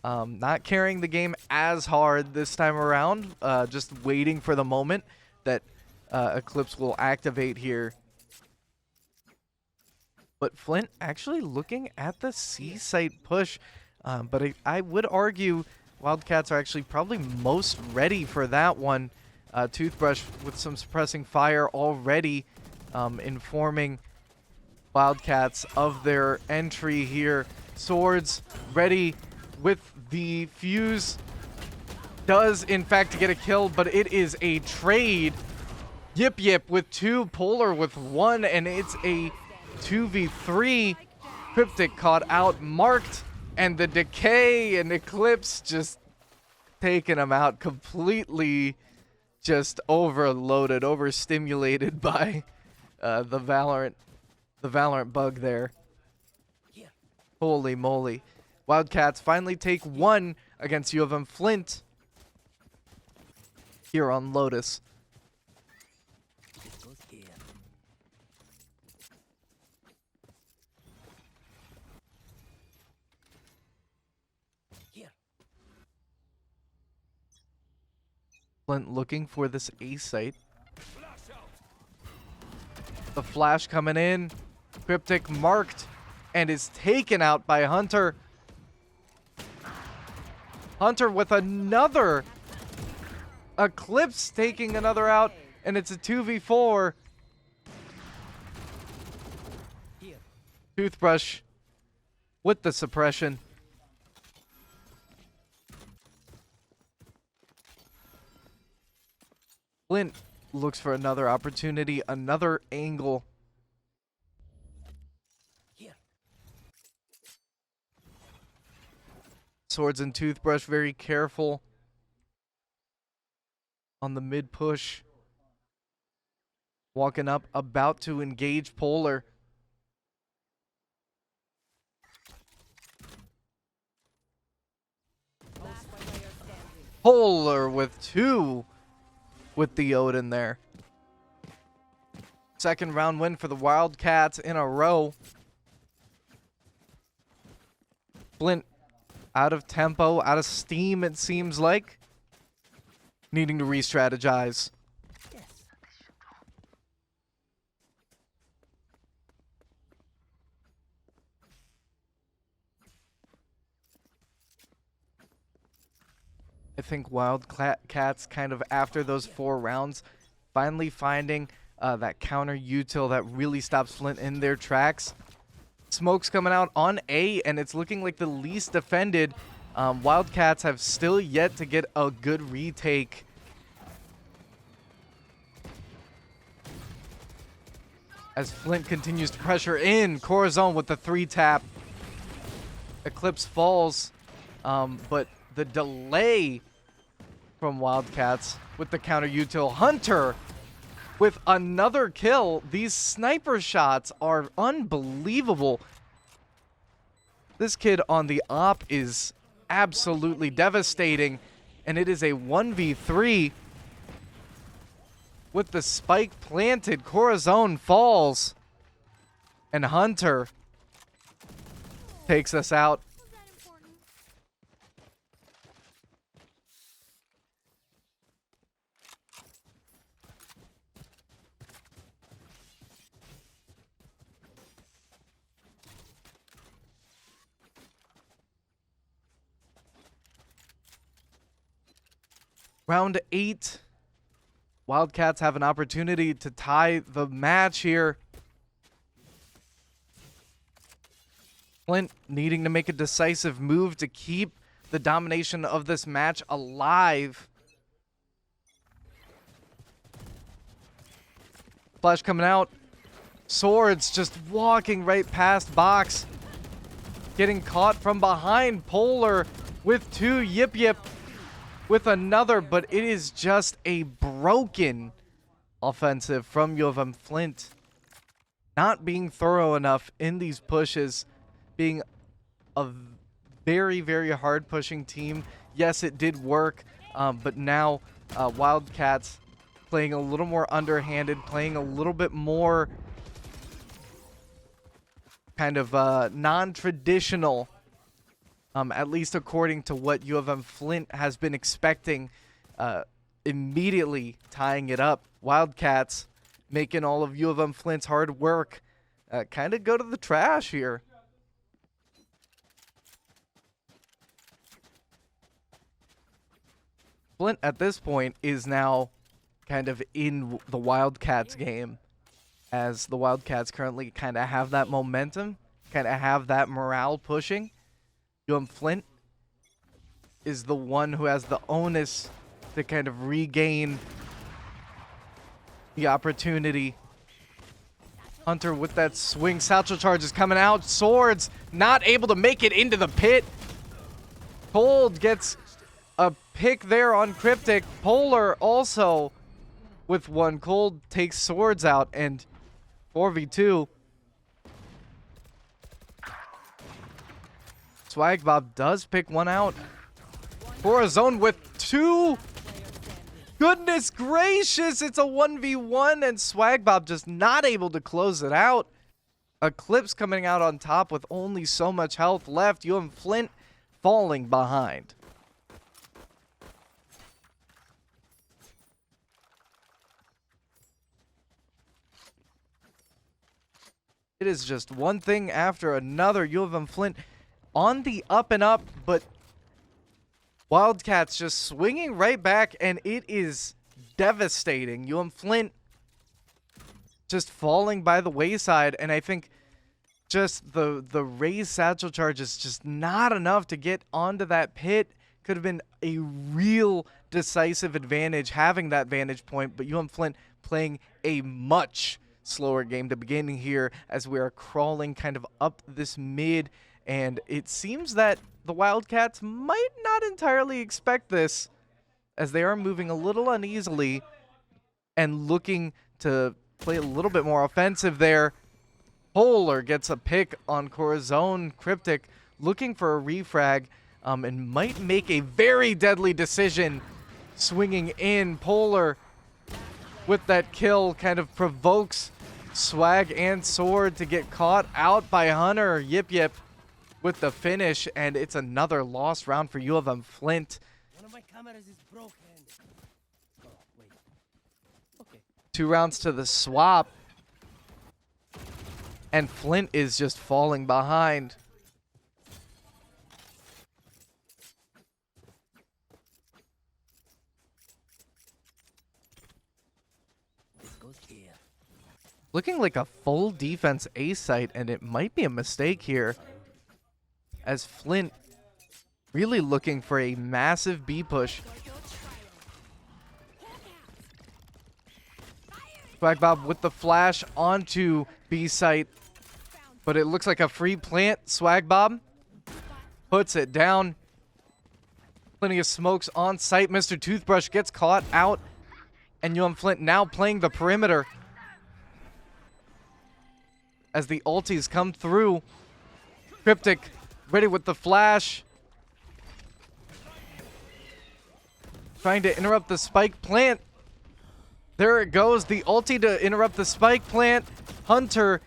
Not carrying the game as hard this time around. Just waiting for the moment that Eclipse will activate here. But Flint actually looking at the C site push. But I would argue Wildcats are actually probably most ready for that one. Toothbrush with some suppressing fire already informing Wildcats of their entry here. Swords ready with the fuse. Does in fact get a kill, but it is a trade. Yip with 2, Polar with 1, and it's a 2v3. Cryptic caught out, marked, and the Decay and Eclipse just taking him out completely, just overloaded, overstimulated by the Valorant bug there. Holy moly. Wildcats finally take 1 against UM-Flint here on Lotus. Goes here. Here. Flint looking for this A site. The flash coming in. Cryptic marked and is taken out by Hunter. Hunter with another. Eclipse taking another out, and it's a 2v4. Here. Toothbrush with the suppression. Flint looks for another opportunity, another angle. Here. Swords and Toothbrush very careful on the mid push. Walking up, about to engage Polar. Last player standing. Polar with 2 with the Odin there. Second round win for the Wildcats in a row. Flint out of tempo, out of steam it seems like. Needing to re-strategize. I think Wildcats kind of after those 4 rounds finally finding that counter util that really stops Flint in their tracks. Smoke's coming out on A, and it's looking like the least defended. Wildcats have still yet to get a good retake. As Flint continues to pressure in, Corazon with the 3-tap. Eclipse falls, but the delay from Wildcats with the counter util. Hunter with another kill. These sniper shots are unbelievable. This kid on the op is absolutely devastating, and it is a 1v3 with the spike planted. Corazon falls, and Hunter takes us out. Was that important? Round 8. Wildcats have an opportunity to tie the match here. Flint needing to make a decisive move to keep the domination of this match alive. Flash coming out. Swords just walking right past Box. Getting caught from behind. Polar with 2. Yip Yip with another, but it is just a broken offensive from UM-Flint. Not being thorough enough in these pushes, being a very, very hard pushing team. Yes, it did work, but now Wildcats playing a little more underhanded, playing a little bit more kind of non-traditional, at least according to what UM-Flint has been expecting, immediately tying it up. Wildcats making all of UM-Flint's hard work kind of go to the trash here. Flint at this point is now kind of in the Wildcats game, as the Wildcats currently kind of have that momentum, kind of have that morale pushing. UM-Flint is the one who has the onus to kind of regain the opportunity. Hunter with that swing. Satchel charge is coming out. Swords not able to make it into the pit. Cold gets a pick there on Cryptic. Polar also with 1. Cold takes Swords out, and 4v2. Swag Bob does pick 1 out. Corazon with 2. Goodness gracious, it's a 1v1, and Swag Bob just not able to close it out. Eclipse coming out on top with only so much health left. UM-Flint falling behind. It is just one thing after another. UM-Flint on the up and up, but Wildcats just swinging right back, and it is devastating. UM-Flint just falling by the wayside, and I think just the raised satchel charge is just not enough to get onto that pit. Could have been a real decisive advantage having that vantage point, but UM-Flint playing a much slower game to begin here as we are crawling kind of up this mid, and it seems that the Wildcats might not entirely expect this as they are moving a little uneasily and looking to play a little bit more offensive there. Polar gets a pick on Corazon. Cryptic looking for a refrag and might make a very deadly decision swinging in. Polar with that kill kind of provokes Swag and Sword to get caught out by Hunter. Yip Yip with the finish, and it's another lost round for U of M-Flint. One of my cameras is broken. Oh, wait. Okay. 2 rounds to the swap. And Flint is just falling behind. This goes here. Looking like a full defense A site, and it might be a mistake here. As Flint really looking for a massive B push. Swag Bob with the flash onto B site, but it looks like a free plant. Swag Bob puts it down. Plenty of smokes on site. Mr. Toothbrush gets caught out, and UM-Flint now playing the perimeter as the ultis come through. Cryptic ready with the flash, trying to interrupt the spike plant. There it goes, the ulti to interrupt the spike plant. Hunter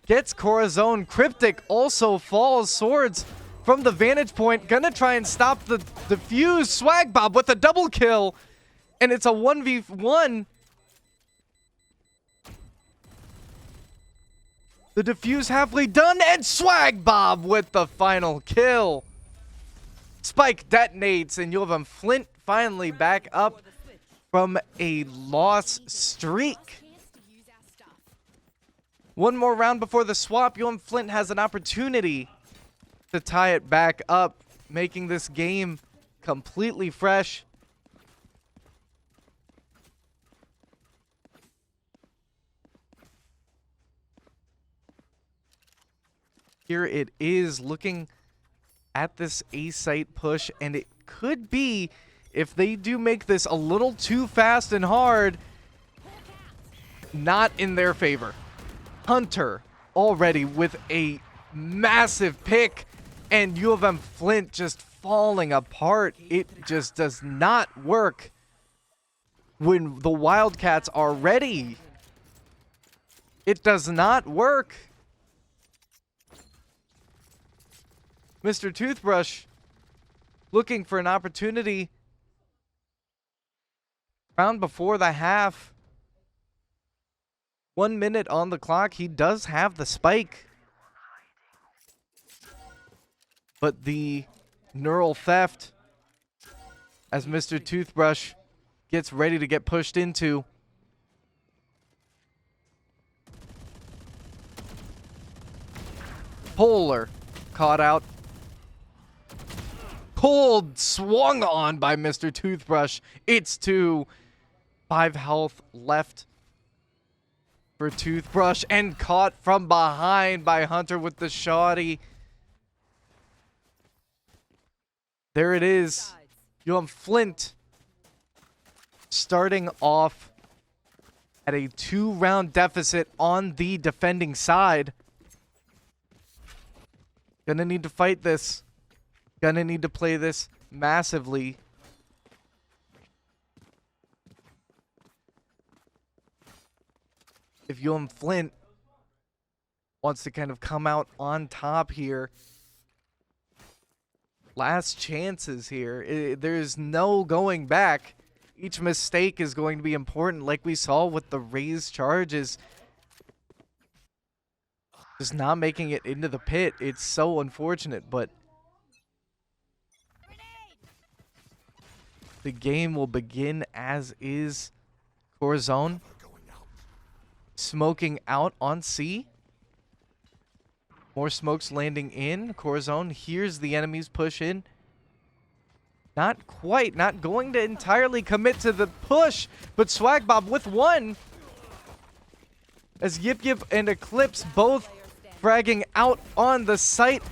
gets Corazon. Cryptic also falls. Swords from the vantage point, gonna try and stop the defuse. Swag Bob with a double kill, and it's a 1v1. The defuse halfway done, and Swag Bob with the final kill. Spike detonates, and U of M-Flint finally back up from a loss streak. Chance to use our stuff. One more round before the swap. UM-Flint has an opportunity to tie it back up, making this game completely fresh. Here it is, looking at this A site push, and it could be, if they do make this a little too fast and hard, not in their favor. Hunter already with a massive pick, and U of M-Flint just falling apart. It just does not work when the Wildcats are ready. It does not work. Mr. Toothbrush looking for an opportunity. Round before the half. 1 minute on the clock. He does have the spike. But the neural theft, as Mr. Toothbrush gets ready to get pushed into. Polar caught out. Cold swung on by Mr. Toothbrush. It's 2. 5 health left for Toothbrush, and caught from behind by Hunter with the shoddy. There it is. UM-Flint starting off at a 2-round deficit on the defending side. Gonna need to fight this. Gonna need to play this massively. If UM-Flint wants to kind of come out on top here. Last chances here. There's no going back. Each mistake is going to be important, like we saw with the raised charges. Just not making it into the pit. It's so unfortunate, but the game will begin as is. Corazon smoking out on C. More smokes landing in. Corazon hears the enemies push in. Not quite. Not going to entirely commit to the push. But Swagbob with one. As Yip Yip and Eclipse both fragging out on the site.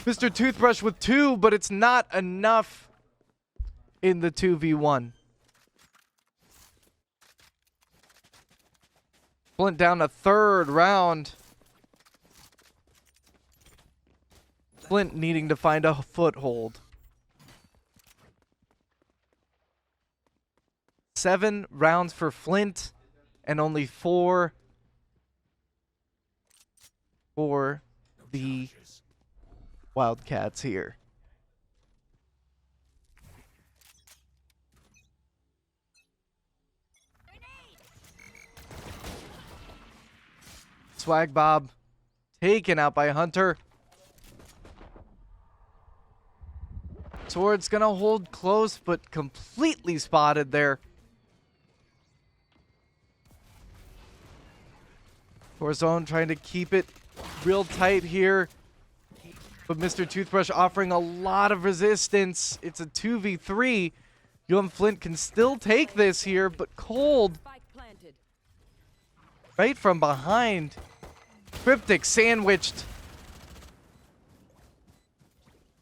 Mr. Toothbrush with two, but it's not enough in the 2v1. Flint down a third round. Flint needing to find a foothold. 7 rounds for Flint and only 4 for the Wildcats here. Swag Bob taken out by Hunter. Sword's gonna hold close, but completely spotted there. Corazon trying to keep it real tight here. But Mr. Toothbrush offering a lot of resistance. It's a 2v3. UM-Flint can still take this here, but Cold Spike planted. right from behind. Cryptic sandwiched.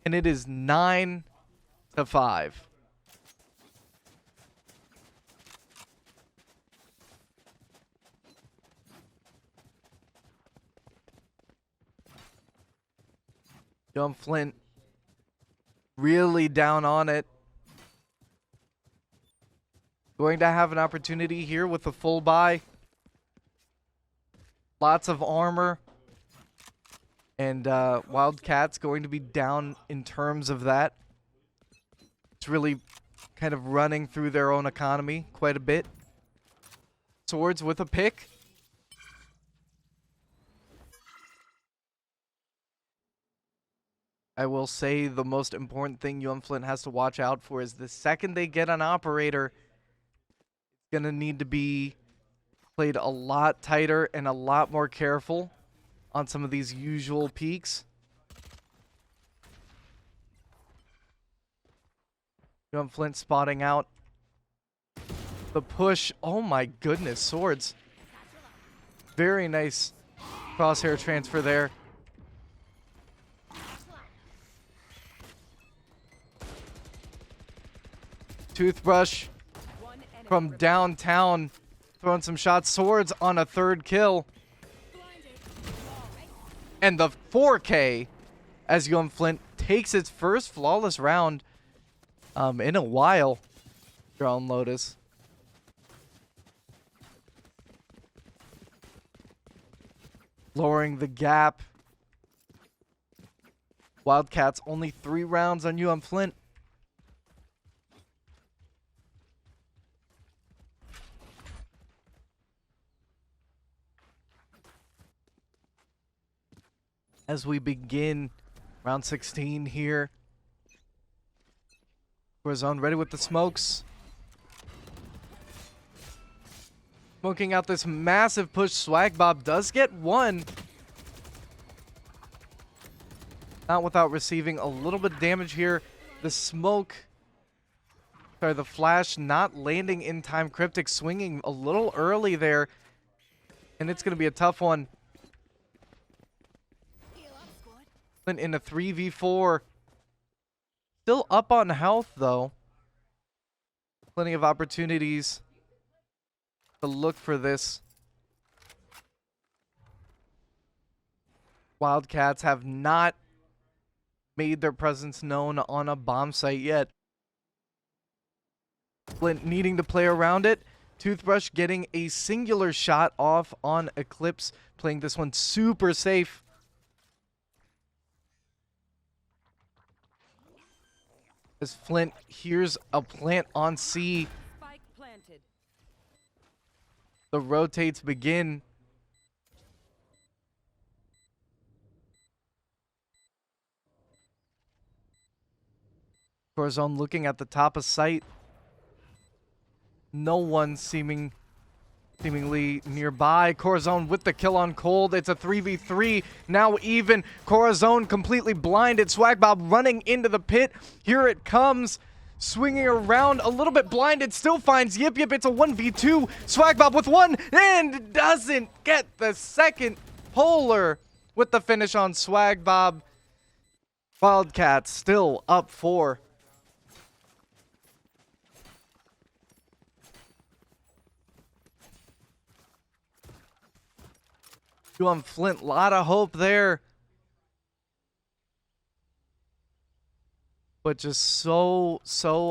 And it is 9-5. UM-Flint really down on it. Going to have an opportunity here with the full buy. Lots of armor. And Wildcats going to be down in terms of that. It's really kind of running through their own economy quite a bit. Swords with a pick. I will say the most important thing UM-Flint has to watch out for is the second they get an operator, it's going to need to be played a lot tighter and a lot more careful on some of these usual peaks. UM-Flint spotting out the push. Oh my goodness, Swords. Very nice crosshair transfer there. Toothbrush One enemy from remaining. downtown throwing some shots. Swords on a third kill. And the 4K as UM-Flint takes its first flawless round in a while. Drone Lotus. Lowering the gap. Wildcats only 3 rounds on UM-Flint. As we begin round 16 here. Corazon ready with the smokes. Smoking out this massive push. Swag Bob does get one. Not without receiving a little bit of damage here. The smoke, sorry, the flash not landing in time. Cryptic swinging a little early there. And it's going to be a tough one. Flint in a 3v4. Still up on health, though. Plenty of opportunities to look for this. Wildcats have not made their presence known on a bomb site yet. Flint needing to play around it. Toothbrush getting a singular shot off on Eclipse. Playing this one super safe. As Flint hears a plant on C. Spike planted. The rotates begin. Corazon looking at the top of sight. No one seeming seemingly nearby. Corazon with the kill on Cold. It's a 3v3. Now even. Corazon completely blinded. Swagbob running into the pit. Here it comes. Swinging around a little bit blinded. Still finds Yip Yip. It's a 1v2. Swagbob with one and doesn't get the second. Polar with the finish on Swagbob. Wildcats still up 4. UM-Flint, lot of hope there. But just so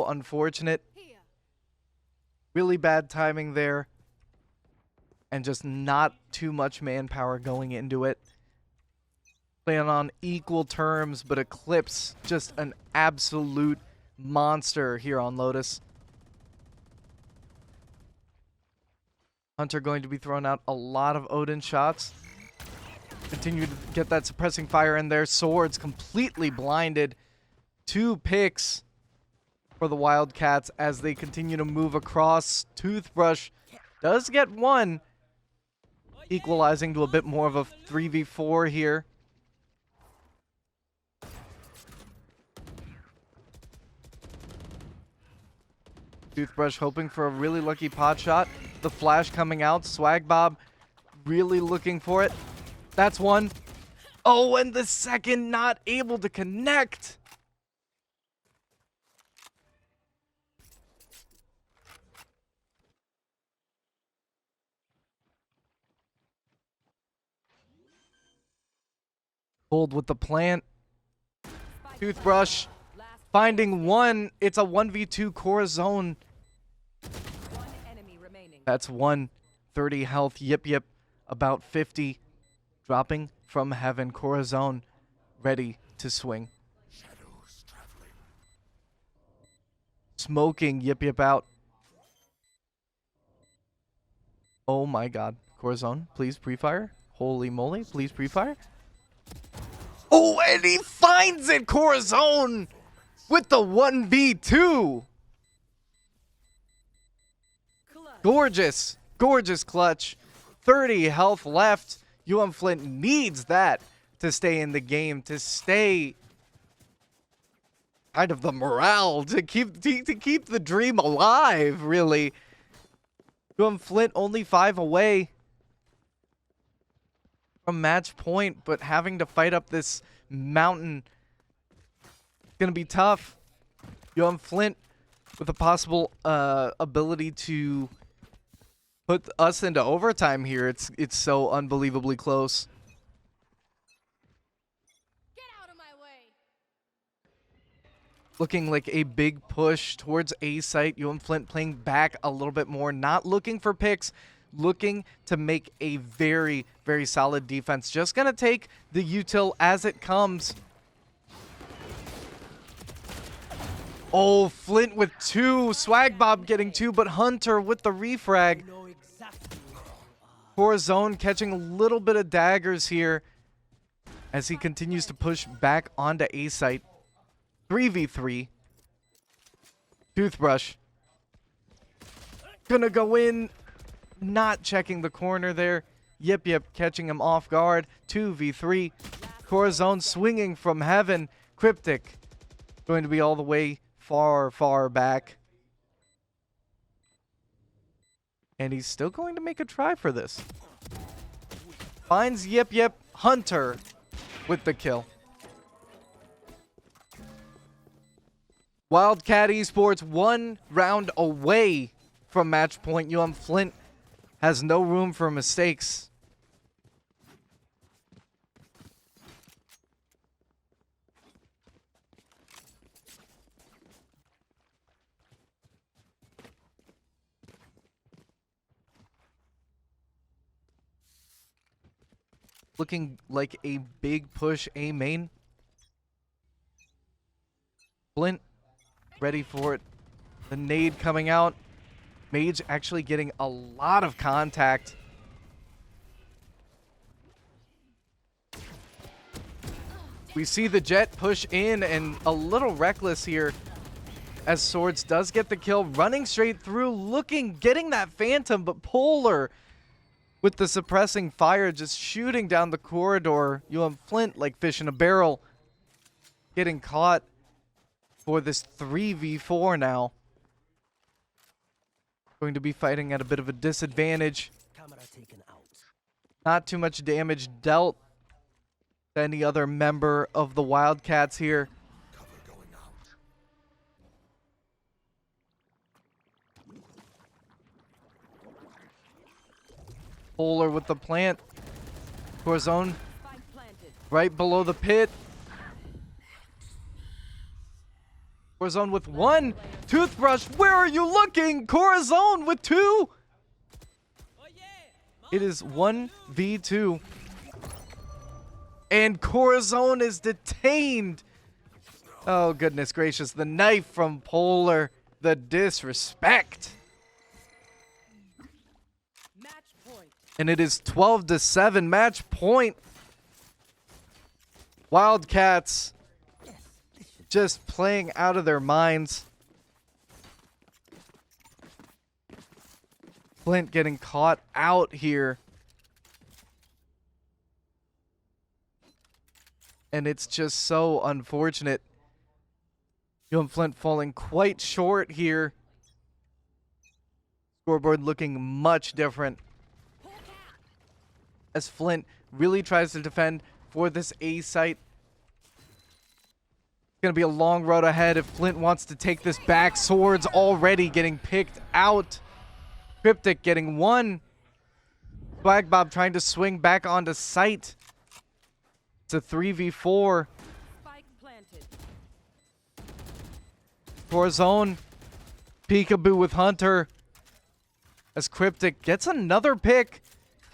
unfortunate. Here. Really bad timing there. And just not too much manpower going into it. Playing on equal terms, but Eclipse just an absolute monster here on Lotus. Hunter going to be throwing out a lot of Odin shots. Continue to get that suppressing fire in there. Swords completely blinded. 2 picks for the Wildcats as they continue to move across. Toothbrush does get 1, equalizing to a bit more of a 3v4 here. Toothbrush hoping for a really lucky pot shot. The flash coming out. Swagbob really looking for it. That's 1. Oh, and the second not able to connect. Cold with the plant. Toothbrush finding 1. It's a 1v2 Corazon. 1 enemy remaining. That's 130 health. Yip Yip about 50. Dropping from heaven. Corazon ready to swing. Smoking Yip Yip out. Oh my god. Corazon, please pre-fire. Holy moly, please pre-fire. Oh, and he finds it! Corazon with the 1v2. Gorgeous, gorgeous clutch. 30 health left. UM-Flint needs that to stay in the game, to stay kind of the morale, to keep the dream alive, really. UM-Flint only 5 away from match point, but having to fight up this mountain is going to be tough. UM-Flint with a possible ability to put us into overtime here. It's so unbelievably close. Get out of my way. Looking like a big push towards A site. UM-Flint playing back a little bit more, not looking for picks, looking to make a very, very solid defense. Just gonna take the util as it comes. Oh, Flint with 2. Swagbob getting 2, but Hunter with the refrag. Know exactly where you are. Corazon catching a little bit of daggers here as he continues to push back onto A site. 3v3. Toothbrush gonna go in, not checking the corner there. Yip Yip catching him off guard. 2v3. Corazon swinging from heaven. Cryptic going to be all the way far back. And he's still going to make a try for this. Finds Yip Yip. Hunter with the kill. Wildcat Esports 1 round away from match point. UM-Flint has no room for mistakes. Looking like a big push A main. Flint ready for it. The nade coming out. Mage actually getting a lot of contact. We see the Jet push in and a little reckless here. as Swords does get the kill, running straight through, getting that Phantom, but Polar with the suppressing fire, just shooting down the corridor. UM-Flint like fish in a barrel, getting caught for this 3v4 now. Going to be fighting at a bit of a disadvantage. Camera taken out. Not too much damage dealt to any other member of the Wildcats here. Polar with the plant. Corazon Spike planted. right below the pit. Corazon with one. Toothbrush, where are you looking? Corazon with two. It is 1v2. And Corazon is detained. Oh, goodness gracious. The knife from Polar. The disrespect. Match point. And it is 12-7, match point. Wildcats just playing out of their minds. Flint getting caught out here. And it's just so unfortunate. UM-Flint falling quite short here. Scoreboard looking much different as Flint really tries to defend for this A site. It's going to be a long road ahead if Flint wants to take this back. Swords already getting picked out. Cryptic getting one. Swag Bob trying to swing back onto site. It's a 3v4. Spike planted. Corazon. Peekaboo with Hunter. As Cryptic gets another pick.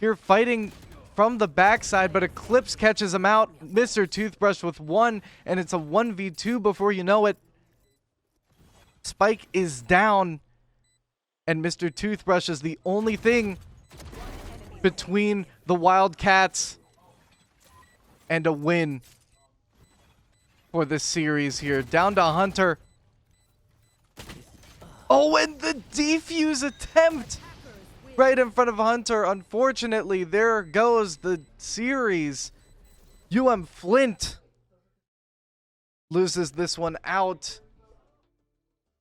Here fighting from the backside, but Eclipse catches him out. Mr. Toothbrush with one, and it's a 1v2 before you know it. Spike is down, and Mr. Toothbrush is the only thing between the Wildcats and a win for this series here. Down to Hunter. Oh, and the defuse attempt right in front of Hunter. Unfortunately, there goes the series. UM-Flint loses this one out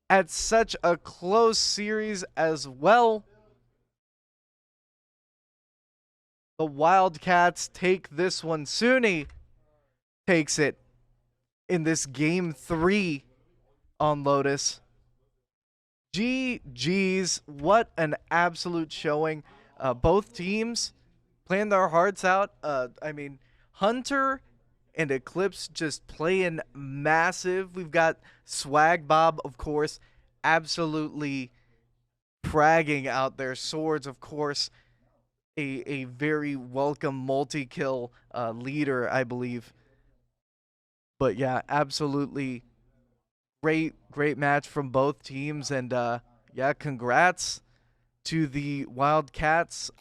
at such a close series as well. The Wildcats take this one. SUNY takes it in this game 3 on Lotus. GG's, what an absolute showing. Both teams playing their hearts out. I mean, Hunter and Eclipse just playing massive. We've got Swag Bob, of course, absolutely fragging out their Swords, of course. A very welcome multi-kill leader, I believe. But yeah, absolutely great match from both teams, and yeah, congrats to the Wildcats